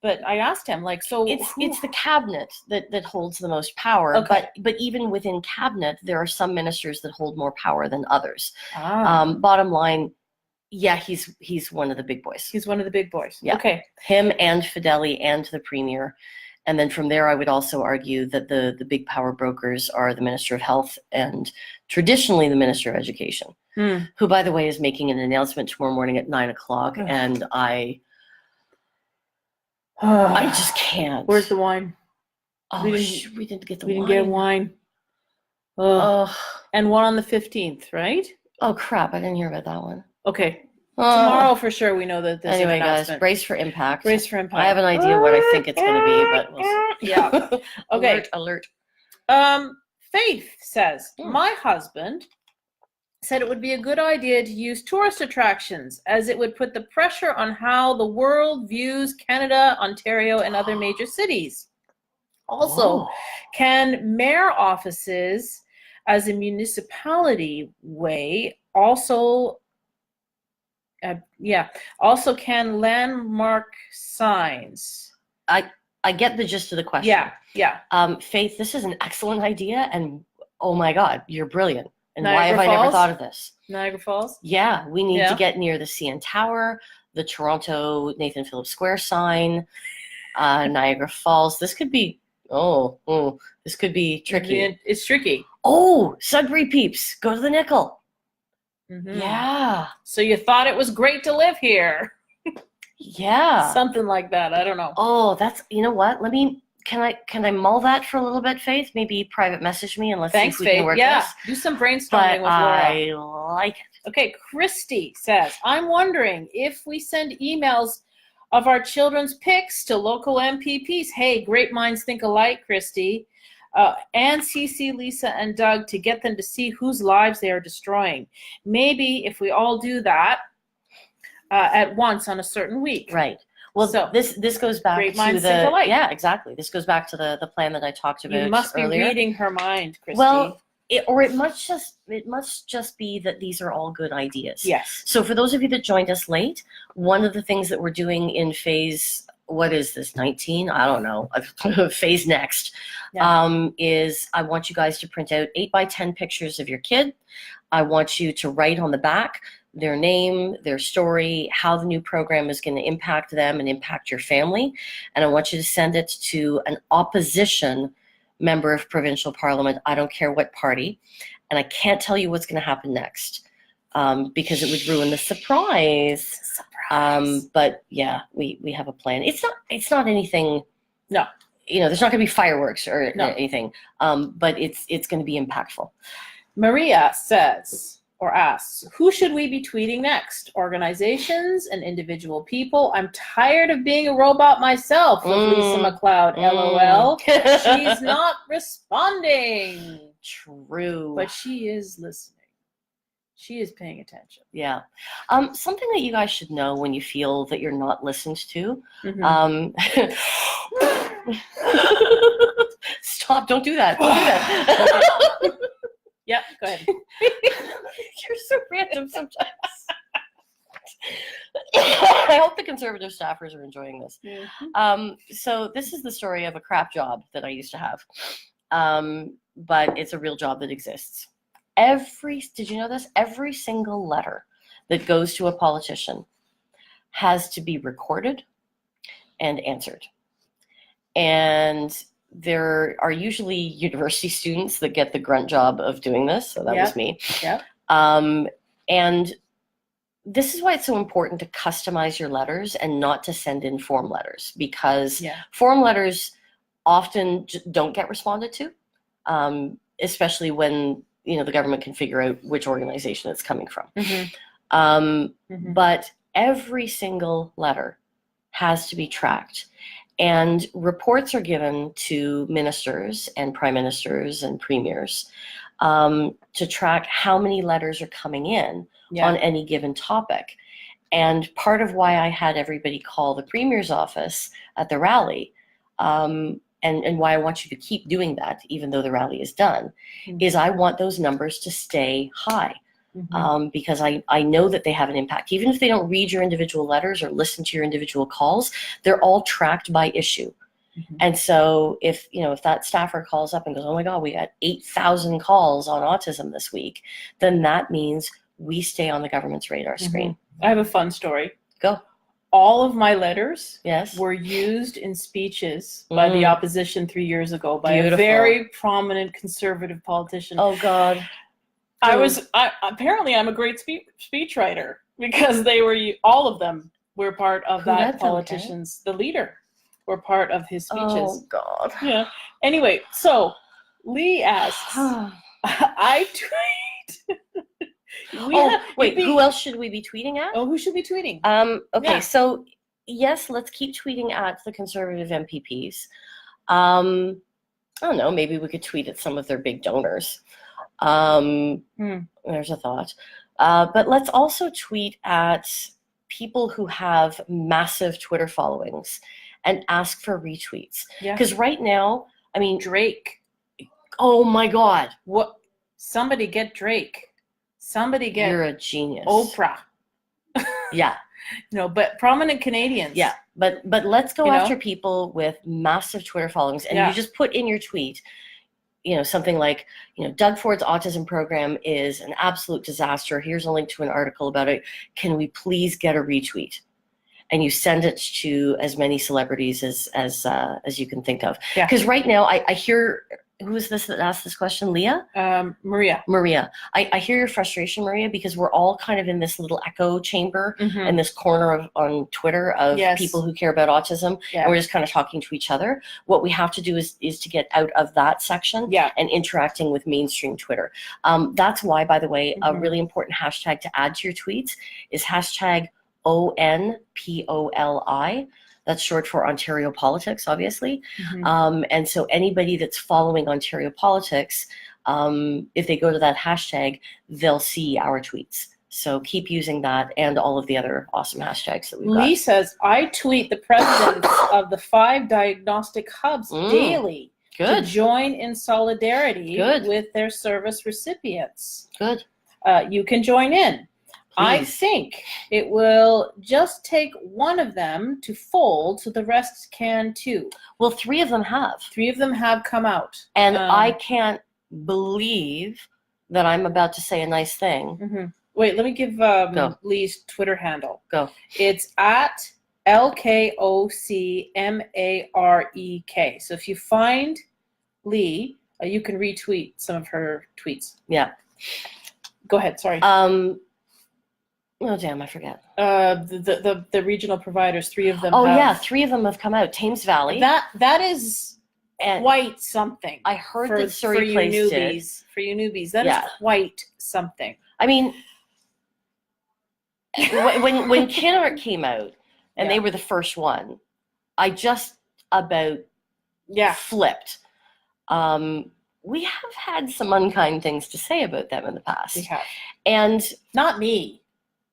but I asked him, like, so it's the cabinet that holds the most power. Okay. But even within cabinet, there are some ministers that hold more power than others. Bottom line, yeah, he's one of the big boys. He's one of the big boys. Yeah. Okay. Him and Fedeli and the premier. And then from there, I would also argue that the big power brokers are the Minister of Health and traditionally the Minister of Education, who, by the way, is making an announcement tomorrow morning at 9:00. And I just can't. Where's the wine? Oh, we didn't get the wine. We didn't get wine. And one on the 15th, right? Oh, crap. I didn't hear about that one. Okay. Tomorrow for sure we know that this anyway, guys, brace for impact. Brace for impact. I have an idea what I think it's going to be, but we'll see. Yeah. Okay. Alert. Faith says, my husband said it would be a good idea to use tourist attractions as it would put the pressure on how the world views Canada, Ontario, and other major cities. Also, can mayor offices as a municipality way also can landmark signs. I get the gist of the question. Yeah. Faith, this is an excellent idea, and oh my God, you're brilliant. And Niagara why have I never thought of this? Niagara Falls? Yeah, we need to get near the CN Tower, the Toronto Nathan Phillips Square sign, Niagara Falls. This could be, this could be tricky. It's tricky. Oh, Sudbury peeps, go to the Nickel. Mm-hmm. Yeah. So you thought it was great to live here. Yeah. Something like that. I don't know. Oh, that's, you know what? Can I mull that for a little bit, Faith? Maybe private message me and let's see if we can work this. Do some brainstorming with Laura. I like it. Okay, Christy says, I'm wondering if we send emails of our children's pics to local MPPs. Hey, great minds think alike, Christy. And CC Lisa and Doug to get them to see whose lives they are destroying. Maybe if we all do that at once on a certain week. Right. Well, so this goes back to exactly. This goes back to the plan that I talked about earlier. You must be reading her mind, Christy. Well, it must just be that these are all good ideas. Yes. So for those of you that joined us late, one of the things that we're doing in phase, what is this, 19? I don't know. Phase next is I want you guys to print out 8x10 pictures of your kid. I want you to write on the back their name, their story, how the new program is going to impact them and impact your family. And I want you to send it to an opposition member of provincial parliament. I don't care what party. And I can't tell you what's going to happen next because it would ruin the surprise. But yeah, we have a plan. It's not anything. No. There's not going to be fireworks or anything. But it's going to be impactful. Maria says, or asks, who should we be tweeting next? Organizations and individual people? I'm tired of being a robot myself with Lisa McLeod, LOL. She's not responding. True. But she is listening. She is paying attention. Yeah. Something that you guys should know when you feel that you're not listened to. Stop! Don't do that. Don't do that. Yeah, go ahead. You're so random sometimes. I hope the Conservative staffers are enjoying this. Mm-hmm. So this is the story of a crap job that I used to have, but it's a real job that exists. Did you know this? Every single letter that goes to a politician has to be recorded and answered. And there are usually university students that get the grunt job of doing this. So that was me. Yeah. And this is why it's so important to customize your letters and not to send in form letters, because form letters often don't get responded to, especially when the government can figure out which organization it's coming from. Mm-hmm. But every single letter has to be tracked. And reports are given to ministers and prime ministers and premiers to track how many letters are coming in on any given topic. And part of why I had everybody call the premier's office at the rally, and why I want you to keep doing that, even though the rally is done, is I want those numbers to stay high. Because I know that they have an impact. Even if they don't read your individual letters or listen to your individual calls, they're all tracked by issue. And so if that staffer calls up and goes, oh my God, we got 8,000 calls on autism this week, then that means we stay on the government's radar screen. I have a fun story. Go. All of my letters yes. were used in speeches by the opposition 3 years ago by Beautiful. A very prominent conservative politician. Oh God. Apparently I'm a great speech writer, because all of them were part of that politician's, the leader, were part of his speeches. Oh God. Yeah. Anyway, so Lee asks, I tweet. Who else should we be tweeting at? Oh, who should be tweeting? Okay, so yes, let's keep tweeting at the Conservative MPPs. I don't know, maybe we could tweet at some of their big donors. There's a thought. But let's also tweet at people who have massive Twitter followings and ask for retweets. Because right now, I mean, Drake. Oh my God. What? Somebody get Drake. Somebody get. You're a genius. Oprah. Yeah. But prominent Canadians. Yeah. But let's go after people with massive Twitter followings, and you just put in your tweet, something like, Doug Ford's autism program is an absolute disaster. Here's a link to an article about it. Can we please get a retweet? And you send it to as many celebrities as you can think of. Because right now I hear, who is this that asked this question? Leah? Maria. Maria. I hear your frustration, Maria, because we're all kind of in this little echo chamber in this corner on Twitter of people who care about autism. And we're just kind of talking to each other. What we have to do is to get out of that section and interacting with mainstream Twitter. That's why, by the way, a really important hashtag to add to your tweets is hashtag ONPOLI. That's short for Ontario Politics, obviously. And so anybody that's following Ontario Politics, if they go to that hashtag, they'll see our tweets. So keep using that and all of the other awesome hashtags that we've got. Lee says, I tweet the presidents of the 5 diagnostic hubs daily to join in solidarity with their service recipients. Good. You can join in. I think it will just take one of them to fold, so the rest can too. Well, 3 of them have. 3 of them have come out. And I can't believe that I'm about to say a nice thing. Wait, let me give Lee's Twitter handle. Go. It's at LKOCMAREK. So if you find Lee, you can retweet some of her tweets. Yeah. Go ahead, sorry. Oh damn! I forget. The regional providers, 3 of them. Oh yeah, 3 of them have come out. Thames Valley. That is quite something. I heard that Surrey placed it. For you newbies, that is quite something. I mean, when Kinnerk came out and they were the first one, I just about flipped. We have had some unkind things to say about them in the past. We have, and not me.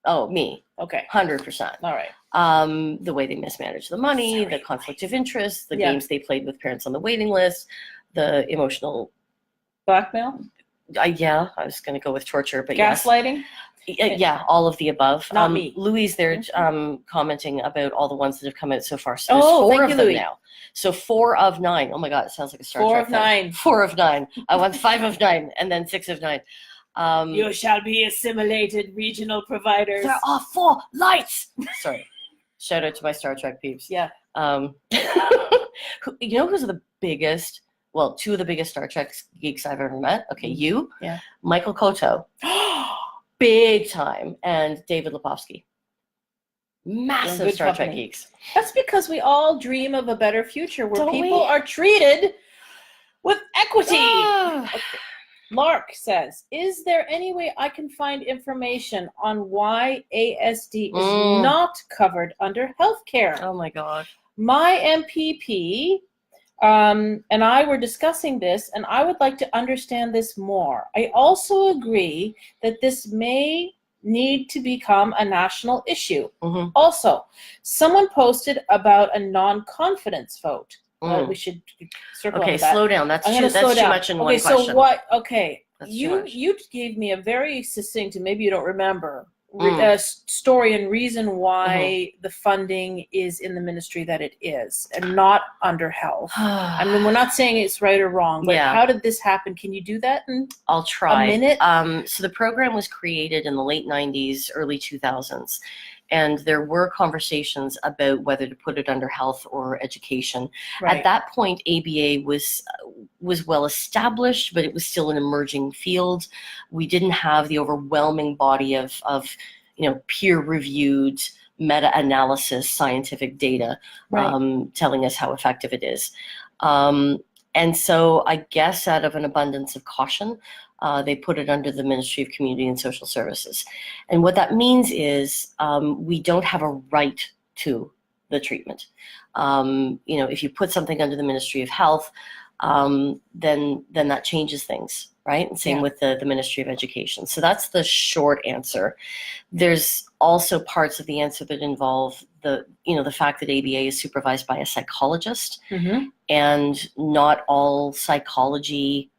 Oh, me. Okay. 100%. All right. The way they mismanaged the money, the conflict of interest, the games they played with parents on the waiting list, the emotional blackmail. Yeah, I was going to go with torture, but gaslighting. Yes. Yeah, all of the above. Not me. Louise, they're commenting about all the ones that have come out so far. So there's 4 of them Louis. Now. So 4 of 9. Oh my God, it sounds like a Star Trek. 4 of 9. 4 of 9. I want 5 of 9, and then 6 of 9. You shall be assimilated, regional providers. There are 4 lights. Sorry. Shout out to my Star Trek peeps. Yeah. You know who's the biggest? Well, 2 of the biggest Star Trek geeks I've ever met. Okay, you. Yeah. Michael Cotto. Big time. And David Lepofsky. Massive Star Trek geeks. That's because we all dream of a better future where people are treated with equity. Okay. Lark says, is there any way I can find information on why ASD is not covered under healthcare? Oh my God. My MPP and I were discussing this, and I would like to understand this more. I also agree that this may need to become a national issue. Also, someone posted about a non-confidence vote. We should circle on that. Okay, slow down. That's too much in one question. So what? Okay, you gave me a very succinct, and maybe you don't remember, story and reason why the funding is in the ministry that it is and not under health. I mean, we're not saying it's right or wrong, but how did this happen? Can you do that in I'll try. a minute? So the program was created in the late 90s, early 2000s. And there were conversations about whether to put it under health or education. Right. At that point, ABA was well established, but it was still an emerging field. We didn't have the overwhelming body of peer-reviewed meta-analysis scientific data telling us how effective it is. And so I guess out of an abundance of caution, they put it under the Ministry of Community and Social Services. And what that means is we don't have a right to the treatment. If you put something under the Ministry of Health, then that changes things, right? And same with the Ministry of Education. So that's the short answer. There's also parts of the answer that involve the fact that ABA is supervised by a psychologist, and not all psychology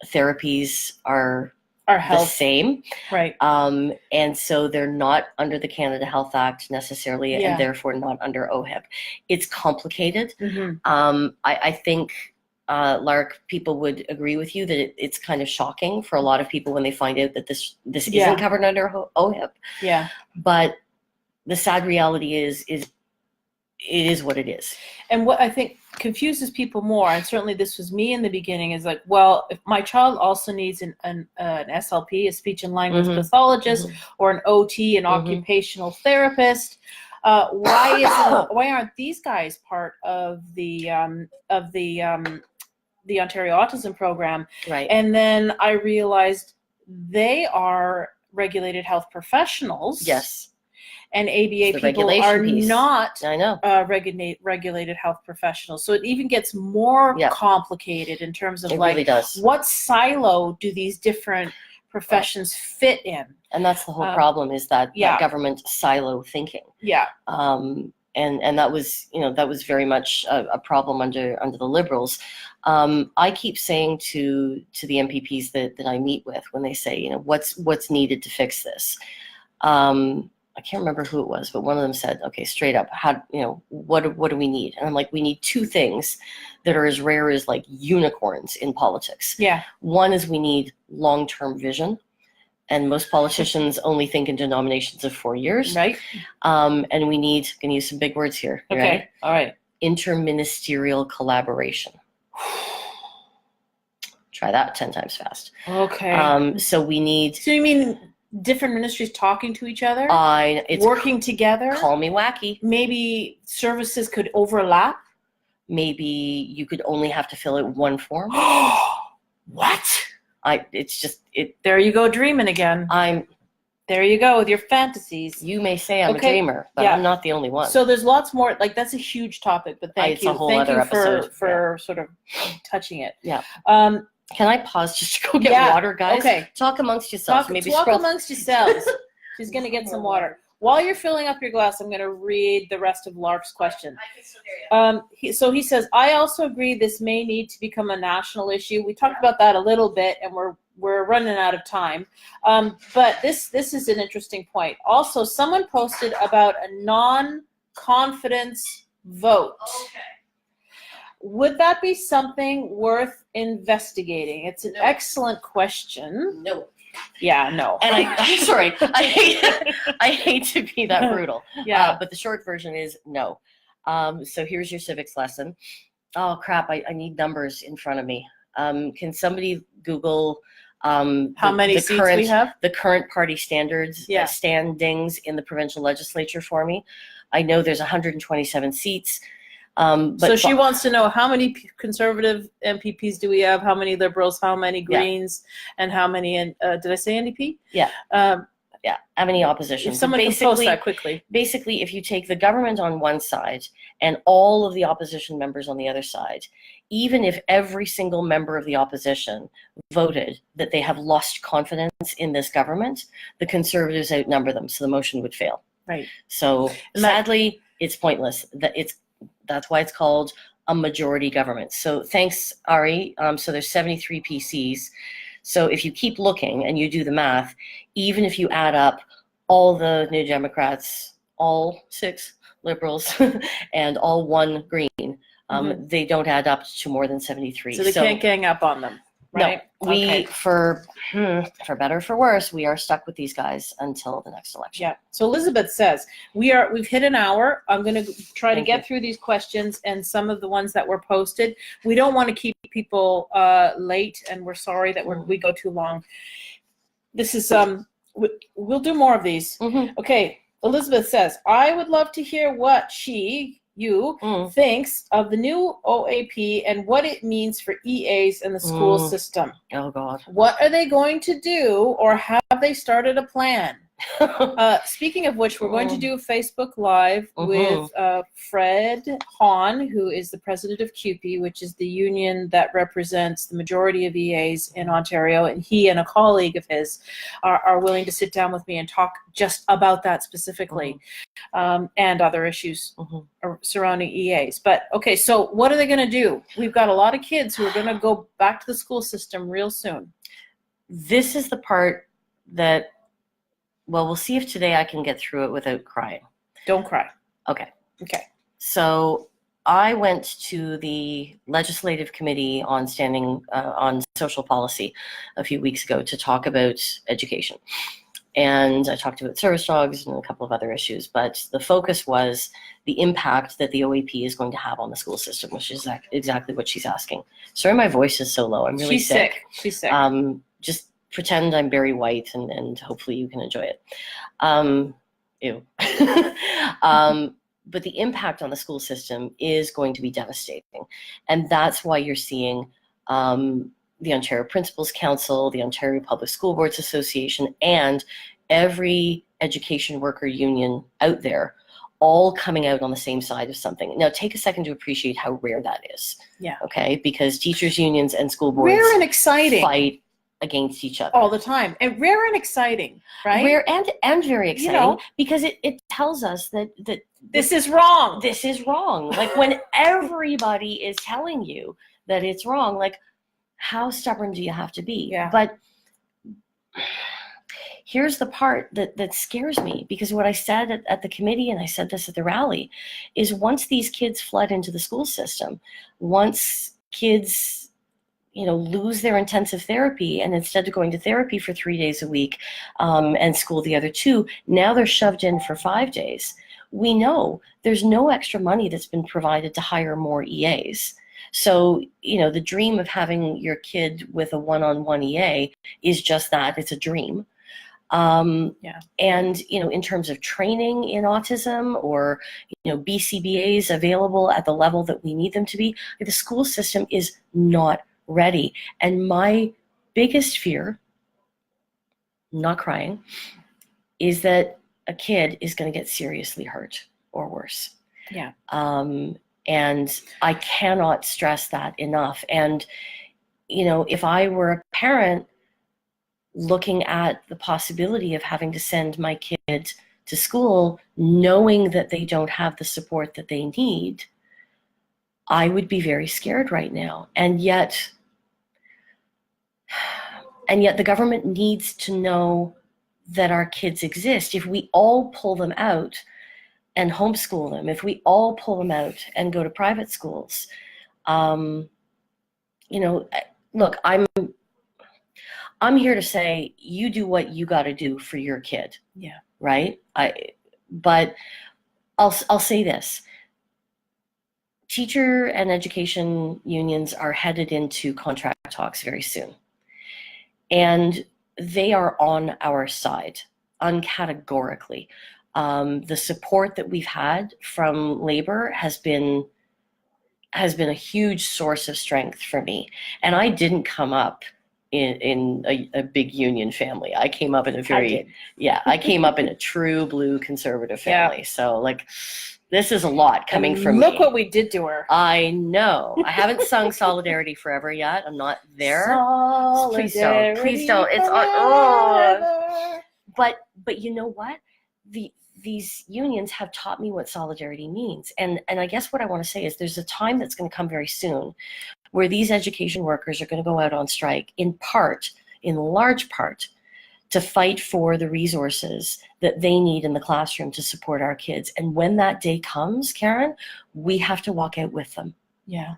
therapies are the same. Right. And so they're not under the Canada Health Act necessarily, and therefore not under OHIP. It's complicated. I think, Lark, people would agree with you that it's kind of shocking for a lot of people when they find out that this isn't covered under OHIP. Yeah. But the sad reality is it is what it is. And what I think confuses people more, and certainly this was me in the beginning, is like, well, if my child also needs an SLP, a speech and language pathologist, or an OT, an occupational therapist, why aren't these guys part of the Ontario Autism Program? Right. And then I realized they are regulated health professionals. Yes. And ABA people are not regulated health professionals. So it even gets more complicated in terms of what silo do these different professions fit in? And that's the whole problem, is that government silo thinking. Yeah. And that was very much a problem under the Liberals. I keep saying to the MPPs that I meet with, when they say, what's needed to fix this? I can't remember who it was, but one of them said, okay, straight up, what do we need? And I'm like, we need 2 things that are as rare as like unicorns in politics. Yeah. One is we need long-term vision. And most politicians only think in denominations of 4 years. Right. And we need, going to use some big words here. Okay. Right? All right. Interministerial collaboration. Try that 10 times fast. Okay. So we need. So you mean different ministries talking to each other? It's working together? Call me wacky. Maybe services could overlap? Maybe you could only have to fill out one form. What? There you go, dreaming again. There you go with your fantasies. You may say I'm a dreamer, but I'm not the only one. So there's lots more. Like, that's a huge topic, but thank you. A whole other episode for sort of touching it. Yeah. Can I pause just to go get water, guys? Okay. Talk amongst yourselves. Talk amongst yourselves. She's going to get some water. while you're filling up your glass, I'm going to read the rest of Lark's question. I can still hear you. He says, I also agree this may need to become a national issue. We talked about that a little bit, and we're running out of time. But this is an interesting point. Also, someone posted about a non-confidence vote. Okay. Would that be something worth investigating? It's an excellent question. No. Yeah, no. And I'm sorry. I hate to be that brutal. Yeah. But the short version is no. So here's your civics lesson. Oh crap! I need numbers in front of me. Can somebody Google how many seats we have? The current party standards standings in the provincial legislature for me. I know there's 127 seats. So she wants to know how many Conservative MPPs do we have, how many Liberals, how many Greens, and how many, did I say NDP? Yeah. How many opposition? If someone can post that quickly. Basically, if you take the government on one side and all of the opposition members on the other side, even if every single member of the opposition voted that they have lost confidence in this government, the Conservatives outnumber them, so the motion would fail. Right. So sadly, it's pointless. That's why it's called a majority government. So thanks, Ari. So there's 73 PCs. So if you keep looking and you do the math, even if you add up all the New Democrats, all 6 Liberals, and all 1 Green, they don't add up to more than 73. So they can't gang up on them. Right? No, for better or for worse, we are stuck with these guys until the next election. Yeah. So Elizabeth says we've hit an hour. I'm going to try to get through these questions and some of the ones that were posted. We don't want to keep people late, and we're sorry that we go too long. This is we'll do more of these. Okay. Elizabeth says, I would love to hear what you thinks of the new OAP and what it means for EAs in the school system. Oh, God. What are they going to do, or have they started a plan? Speaking of which, we're going to do a Facebook Live with Fred Hahn, who is the president of CUPE, which is the union that represents the majority of EAs in Ontario, and he and a colleague of his are willing to sit down with me and talk just about that specifically, and other issues surrounding EAs. But okay, so what are they going to do? We've got a lot of kids who are going to go back to the school system real soon. This is the part that, well, we'll see if today I can get through it without crying. Don't cry. Okay. Okay. So I went to the Legislative Committee on Social Policy a few weeks ago to talk about education. And I talked about service dogs and a couple of other issues, but the focus was the impact that the OAP is going to have on the school system, which is exactly what she's asking. Sorry, my voice is so low. I'm really sick. She's sick. Just pretend I'm Barry White, and hopefully you can enjoy it. Ew. But the impact on the school system is going to be devastating. And that's why you're seeing the Ontario Principals Council, the Ontario Public School Boards Association, and every education worker union out there all coming out on the same side of something. Now, take a second to appreciate how rare that is. Yeah. Okay? Because teachers' unions and school boards rare and exciting fight against each other all the time, and rare and exciting, right? Rare and very exciting, because it tells us that this is wrong. This is wrong. Like, when everybody is telling you that it's wrong, like, how stubborn do you have to be? Yeah. But here's the part that scares me, because what I said at the committee, and I said this at the rally, is once these kids flood into the school system, once kids lose their intensive therapy, and instead of going to therapy for 3 days a week and school the other 2, now they're shoved in for 5 days. We know there's no extra money that's been provided to hire more EAs. So, the dream of having your kid with a one-on-one EA is just that, it's a dream. And, in terms of training in autism or, BCBAs available at the level that we need them to be, the school system is not ready. And my biggest fear, not crying, is that a kid is going to get seriously hurt or worse. Yeah. And I cannot stress that enough. And, if I were a parent looking at the possibility of having to send my kid to school knowing that they don't have the support that they need, I would be very scared right now. And yet the government needs to know that our kids exist. If we all pull them out and homeschool them, if we all pull them out and go to private schools, look, I'm here to say, you do what you got to do for your kid. Yeah. Right. But I'll say this: teacher and education unions are headed into contract talks very soon, and they are on our side, uncategorically. The support that we've had from labor has been a huge source of strength for me. And I didn't come up in a big union family. I came up in I came up in a true blue conservative family. Yeah. So like, this is a lot coming from me. Look what we did to her. I know. I haven't sung Solidarity Forever yet. I'm not there. Solidarity Please don't. It's oh. But you know what? These unions have taught me what solidarity means. And I guess what I want to say is there's a time that's going to come very soon where these education workers are going to go out on strike in large part, to fight for the resources that they need in the classroom to support our kids. And when that day comes, Karen, we have to walk out with them. Yeah.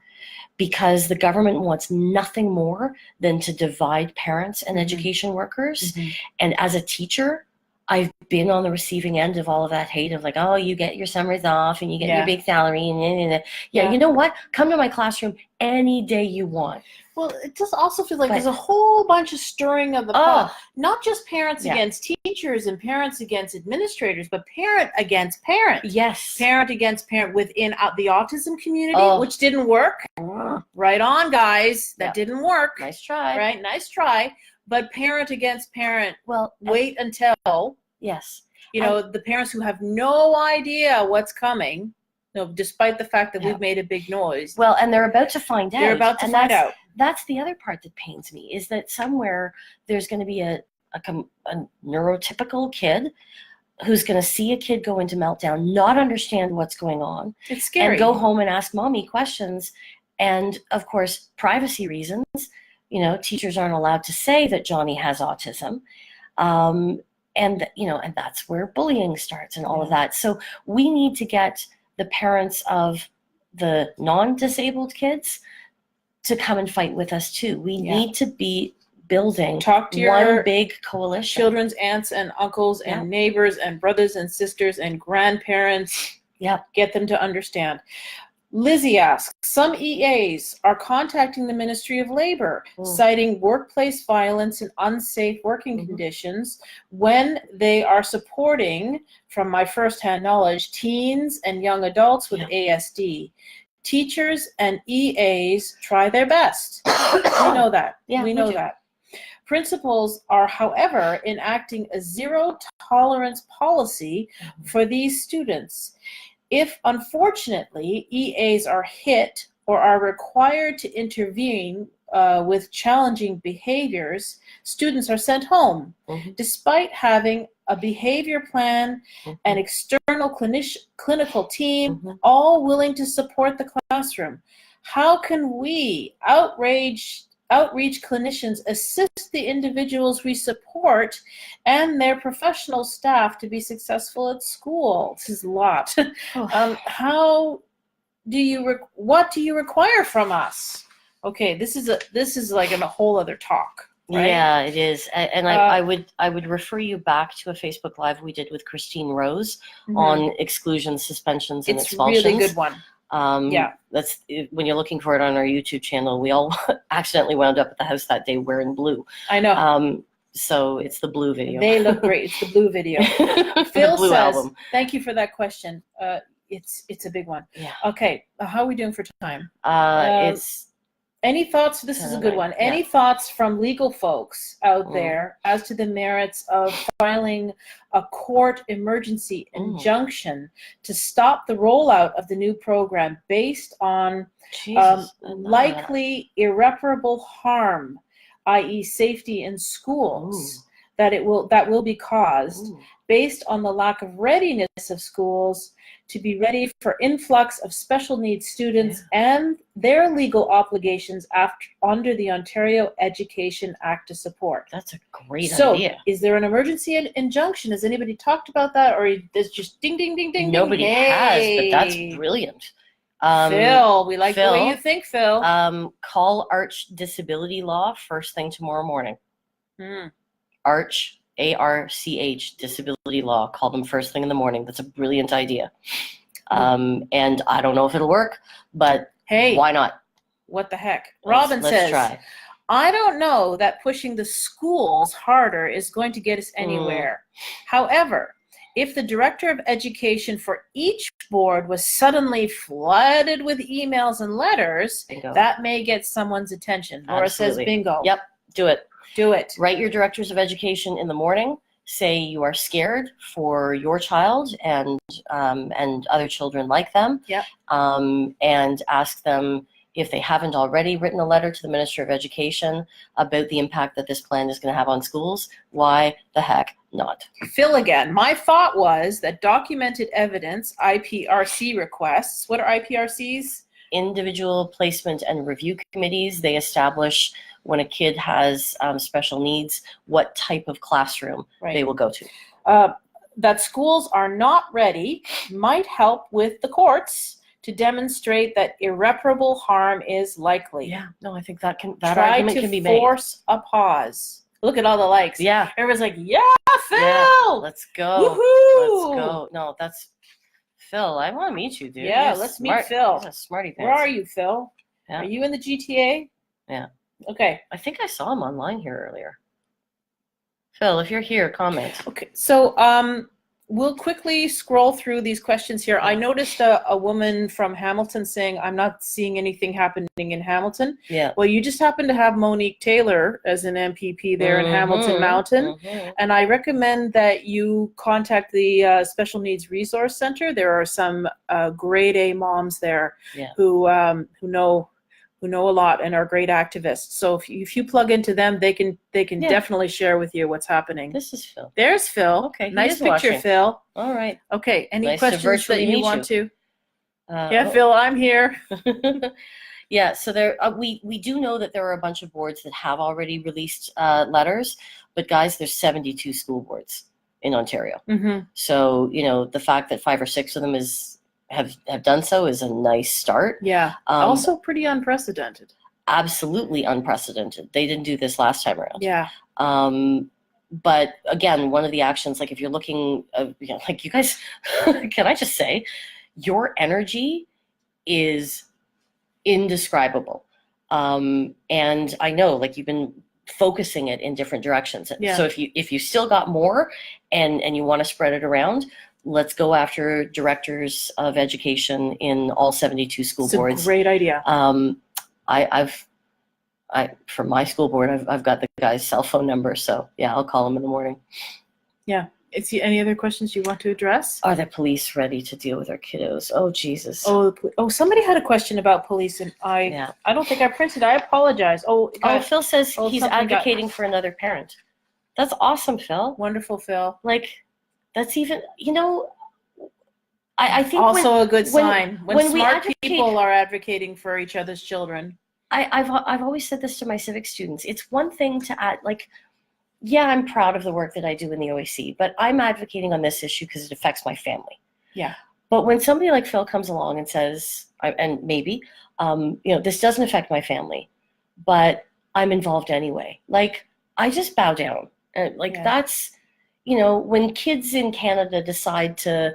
Because the government wants nothing more than to divide parents and education workers. Mm-hmm. And as a teacher, I've been on the receiving end of all of that hate of like, oh, you get your summers off and you get your big salary. And you know what? Come to my classroom any day you want. Well, it just also feels like there's a whole bunch of stirring of the pot. Not just parents against teachers and parents against administrators, but parent against parent. Yes. Parent against parent within the autism community, which didn't work. Right on, guys. That didn't work. Nice try. Right? Nice try. But parent against parent, well, wait until. Yes. The parents who have no idea what's coming, despite the fact that we've made a big noise. Well, and they're about to find out. They're about to find out. That's the other part that pains me, is that somewhere there's going to be a neurotypical kid who's going to see a kid go into meltdown, not understand what's going on. It's scary. And go home and ask mommy questions. And of course, privacy reasons, teachers aren't allowed to say that Johnny has autism. And that's where bullying starts and all of that. So we need to get the parents of the non-disabled kids to come and fight with us too. We need to be building one big coalition. Children's aunts and uncles and neighbors and brothers and sisters and grandparents. Yeah. Get them to understand. Lizzie asks, some EAs are contacting the Ministry of Labor, citing workplace violence and unsafe working conditions when they are supporting, from my firsthand knowledge, teens and young adults with ASD. Teachers and EAs try their best. We know that. Yeah, we know that. Principals are, however, enacting a zero tolerance policy for these students. If, unfortunately, EAs are hit or are required to intervene with challenging behaviors, students are sent home, despite having a behavior plan, an external clinical team, all willing to support the classroom. How can we, outreach clinicians, assist the individuals we support and their professional staff to be successful at school? This is a lot. What do you require from us? Okay, this is like a whole other talk. Right? Yeah, it is. And I would refer you back to a Facebook Live we did with Christine Rose on exclusions, suspensions, and expulsions. It's a really good one. That's when you're looking for it on our YouTube channel. We all accidentally wound up at the house that day wearing blue. I know. So it's the blue video. They look great. It's the blue video. Phil blue says, album. Thank you for that question. It's a big one. Yeah. Okay. How are we doing for time? It's. Any thoughts? This is a good one. Any thoughts from legal folks out there as to the merits of filing a court emergency injunction to stop the rollout of the new program based on likely irreparable harm, i.e. safety in schools, that will be caused based on the lack of readiness of schools to be ready for influx of special needs students and their legal obligations under the Ontario Education Act to support. That's a great idea. So, is there an emergency injunction? Has anybody talked about that, or is just ding, ding, ding, ding, Nobody ding? has, but that's brilliant. Phil, we like the way you think, Phil. Call Arch Disability Law first thing tomorrow morning. Arch, ARCH, Disability Law. Call them first thing in the morning. That's a brilliant idea. And I don't know if it'll work, but hey, why not? What the heck? Robin says, try. I don't know that pushing the schools harder is going to get us anywhere. However, if the director of education for each board was suddenly flooded with emails and letters, bingo, that may get someone's attention. Laura says bingo. Yep, do it. Do it. Write your directors of education in the morning. Say you are scared for your child and other children like them. Yep. And ask them if they haven't already written a letter to the Minister of Education about the impact that this plan is going to have on schools. Why the heck not? Phil again. My thought was that documented evidence, IPRC requests. What are IPRCs? Individual Placement and Review Committees. They establish when a kid has special needs, what type of classroom they will go to. That schools are not ready might help with the courts to demonstrate that irreparable harm is likely. Yeah, no, I think that argument can be made. Try to force a pause. Look at all the likes. Yeah. Everyone's like, yeah, Phil! Yeah, let's go. Woohoo! Let's go. No, that's Phil. I want to meet you, dude. Yeah, let's meet Phil. He's a smarty pants. Where are you, Phil? Yeah. Are you in the GTA? Yeah. Okay. I think I saw him online here earlier. Phil, if you're here, comment. Okay. So we'll quickly scroll through these questions here. I noticed a woman from Hamilton saying, I'm not seeing anything happening in Hamilton. Yeah. Well, you just happen to have Monique Taylor as an MPP there in Hamilton Mountain. And I recommend that you contact the Special Needs Resource Center. There are some grade A moms there who know a lot and are great activists. So if you plug into them, they can definitely share with you what's happening. This is Phil. There's Phil. Okay. Nice picture, watching. Phil. All right. Okay. Any nice questions that you want to? Yeah, Phil, I'm here. Yeah. So there, we do know that there are a bunch of boards that have already released letters, but guys, there's 72 school boards in Ontario. So the fact that 5 or 6 of them have done so is a nice start. Yeah. Also pretty unprecedented. Absolutely unprecedented. They didn't do this last time around. Yeah. But again, one of the actions, like if you're looking, like you guys, can I just say, your energy is indescribable. And I know, like you've been focusing it in different directions. Yeah. So if you still got more and you want to spread it around, let's go after directors of education in all 72 school boards. It's a great idea. For my school board, I've got the guy's cell phone number, so yeah, I'll call him in the morning. Yeah. Any other questions you want to address? Are the police ready to deal with our kiddos? Oh, Jesus. Oh, somebody had a question about police, and I don't think I printed. I apologize. Phil says he's advocating for another parent. That's awesome, Phil. Wonderful, Phil. Like, that's even, I think also a good sign when smart people are advocating for each other's children. I've always said this to my civic students. It's one thing to add, like, yeah, I'm proud of the work that I do in the OAC, but I'm advocating on this issue because it affects my family. Yeah. But when somebody like Phil comes along and says, and maybe, this doesn't affect my family, but I'm involved anyway. Like, I just bow down. And that's, when kids in Canada decide to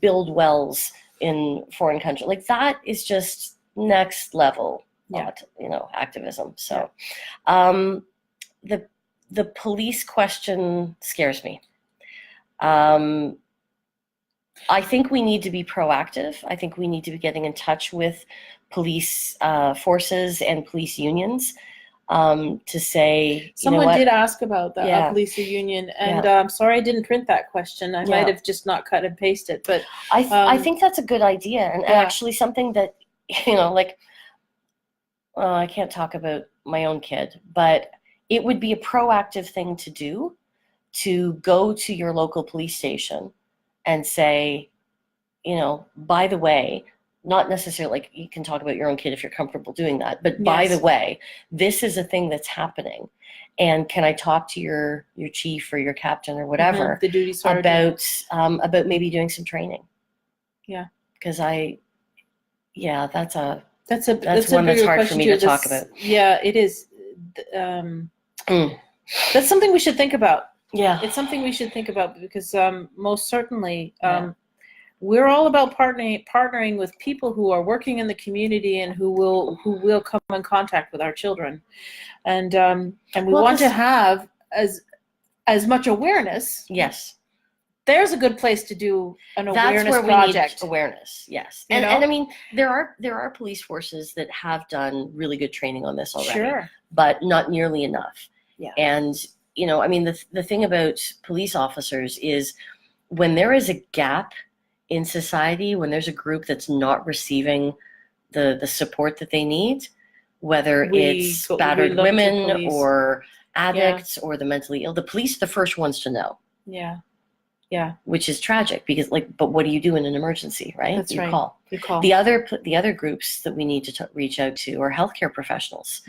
build wells in foreign countries, like that is just next level, activism. So, the police question scares me. I think we need to be proactive. I think we need to be getting in touch with police forces and police unions to say, someone did ask about that, a police union, and I'm sorry I didn't print that question. I might have just not cut and pasted, but I think that's a good idea, and actually something that, I can't talk about my own kid, but it would be a proactive thing to do to go to your local police station and say, by the way, not necessarily like you can talk about your own kid if you're comfortable doing that, but by the way, this is a thing that's happening. And can I talk to your chief or your captain or whatever the duty sergeant about maybe doing some training? Yeah. Because that's one that's that's hard for me to talk about. Yeah, it is. That's something we should think about. Yeah. It's something we should think about because most certainly we're all about partnering with people who are working in the community and who will come in contact with our children, and we want to have as much awareness. Yes. There's a good place to do an awareness That's where project. We need awareness, yes. And I mean, there are police forces that have done really good training on this already, sure, but not nearly enough. Yeah. And I mean, the thing about police officers is when there is a gap in society, when there's a group that's not receiving the support that they need, whether it's battered women or addicts or the mentally ill, the police are the first ones to know. Yeah. Yeah. Which is tragic because but what do you do in an emergency, right? That's right. You call. The other groups that we need to reach out to are healthcare professionals,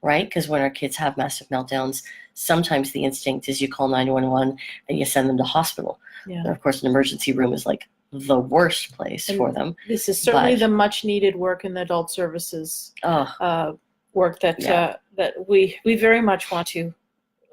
right? Because when our kids have massive meltdowns, sometimes the instinct is you call 911 and you send them to hospital. Yeah. And of course, an emergency room is like the worst place for them. This is certainly the much needed work in the adult services work that we very much want to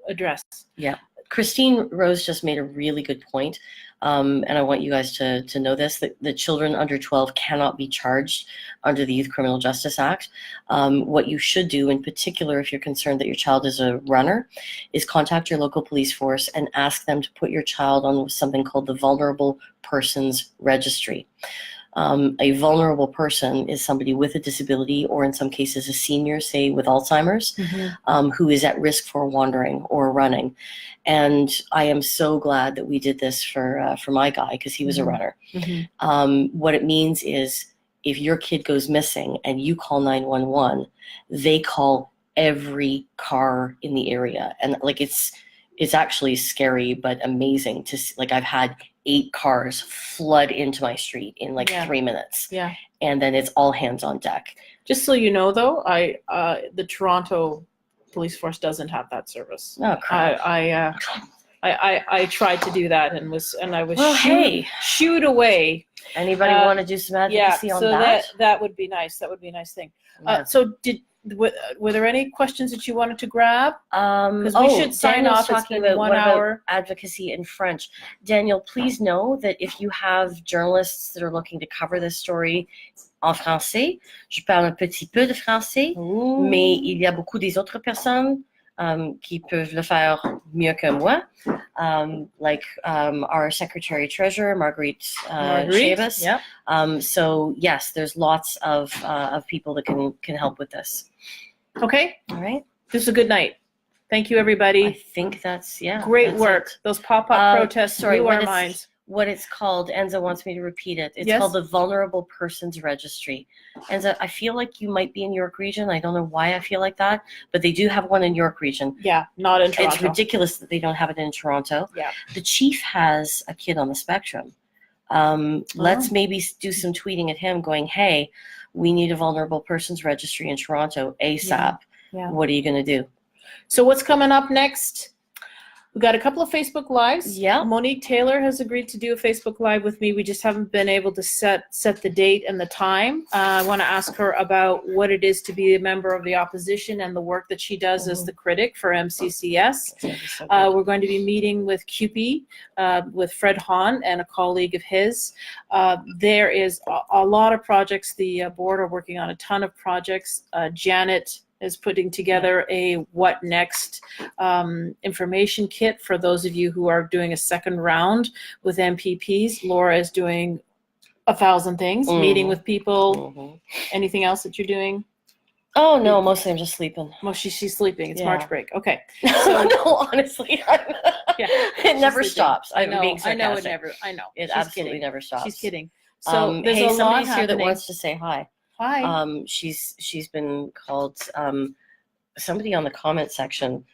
address. Yeah. Christine Rose just made a really good point, and I want you guys to know this, that the children under 12 cannot be charged under the Youth Criminal Justice Act. What you should do, in particular if you're concerned that your child is a runner, is contact your local police force and ask them to put your child on something called the Vulnerable Persons Registry. A vulnerable person is somebody with a disability, or in some cases a senior, say with Alzheimer's, who is at risk for wandering or running. And I am so glad that we did this for my guy, because he was a runner. What it means is if your kid goes missing and you call 911, they call every car in the area. And like it's actually scary but amazing to see. Like I've had 8 cars flood into my street in 3 minutes. Yeah. And then it's all hands on deck. Just so you know, though, the Toronto police force doesn't have that service. Oh, crap. I tried to do that and I was shooed away. Anybody want to do some advocacy on that? That would be nice. That would be a nice thing. Yeah. So were there any questions that you wanted to grab? Because we should sign Daniel's off. It's talking been about 1 hour. About advocacy in French. Daniel, please know that if you have journalists that are looking to cover this story en français, je parle un petit peu de français, mais il y a beaucoup des autres personnes qui peuvent le faire mieux que moi, like our Secretary Treasurer, Marguerite Chavas. Yeah. So yes, there's lots of people that can help with this. Okay. All right. This is a good night. Thank you, everybody. I think that's great work. It. Those pop-up protests blew our minds. What it's called, Enza wants me to repeat it. It's called the Vulnerable Persons Registry. Enza, I feel like you might be in York Region. I don't know why I feel like that, but they do have one in York Region. Yeah, not in Toronto. It's ridiculous that they don't have it in Toronto. Yeah. The chief has a kid on the spectrum. Let's maybe do some tweeting at him going, hey, we need a Vulnerable Persons Registry in Toronto ASAP. Yeah. What are you going to do? So what's coming up next? We've got a couple of Facebook Lives. Yeah. Monique Taylor has agreed to do a Facebook Live with me. We just haven't been able to set the date and the time. I want to ask her about what it is to be a member of the opposition and the work that she does as the critic for MCCS. We're going to be meeting with CUPE, with Fred Hahn and a colleague of his. There is a lot of projects. The board are working on a ton of projects. Janet is putting together a what next information kit for those of you who are doing a second round with MPPs. Laura is doing 1,000 things, meeting with people. Anything else that you're doing? Oh, no, mostly I'm just sleeping. Well, she's sleeping. It's March break. Okay. So, no, honestly, it never stops. I know. Being sarcastic. I know it never. I know. It absolutely never stops. She's kidding. So there's hey, a lot somebody's happening. here that wants to say hi. Hi. She's been called. Somebody on the comment section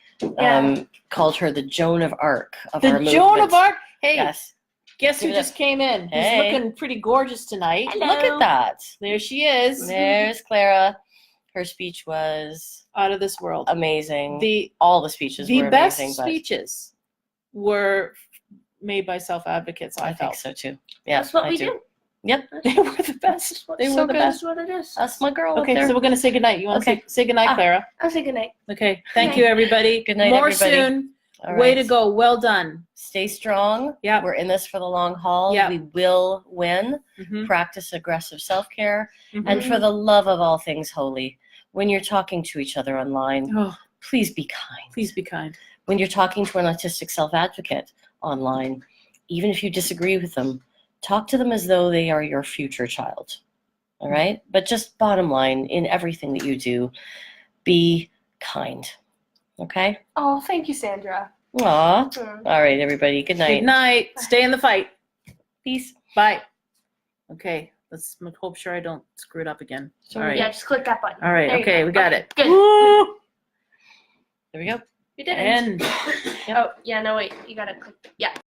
called her the Joan of Arc of the our movement. Joan of Arc. Hey, yes. Guess who just came in? Hey. Who's looking pretty gorgeous tonight. Hello. Look at that. There she is. There's Clara. Her speech was out of this world. Amazing. All the speeches were amazing. The best speeches were made by self-advocates, I felt. think so too. Yeah, that's what we do. Yep. They were the best. They were the best. That's what it is. That's my girl. Okay, so we're going to say goodnight. You want to say goodnight, Clara? I'll say goodnight. Okay. Thank you, everybody. Good night, More everybody. soon. All Way right. to go. Well done. Stay strong. Yeah. We're in this for the long haul. Yeah. We will win. Mm-hmm. Practice aggressive self-care. Mm-hmm. And for the love of all things holy, when you're talking to each other online, please be kind. Please be kind. When you're talking to an autistic self-advocate online, even if you disagree with them, talk to them as though they are your future child. All right? But just bottom line, in everything that you do, be kind. Okay? Oh, thank you, Sandra. Aw. All right, everybody. Good night. Good night. Stay in the fight. Peace. Bye. Okay. Let's hope sure I don't screw it up again. So, all right. Yeah, just click that button. All right. There you Okay. go. We got it. Good. Woo! There we go. You did it. And Oh, yeah, no, wait. You gotta click. Yeah.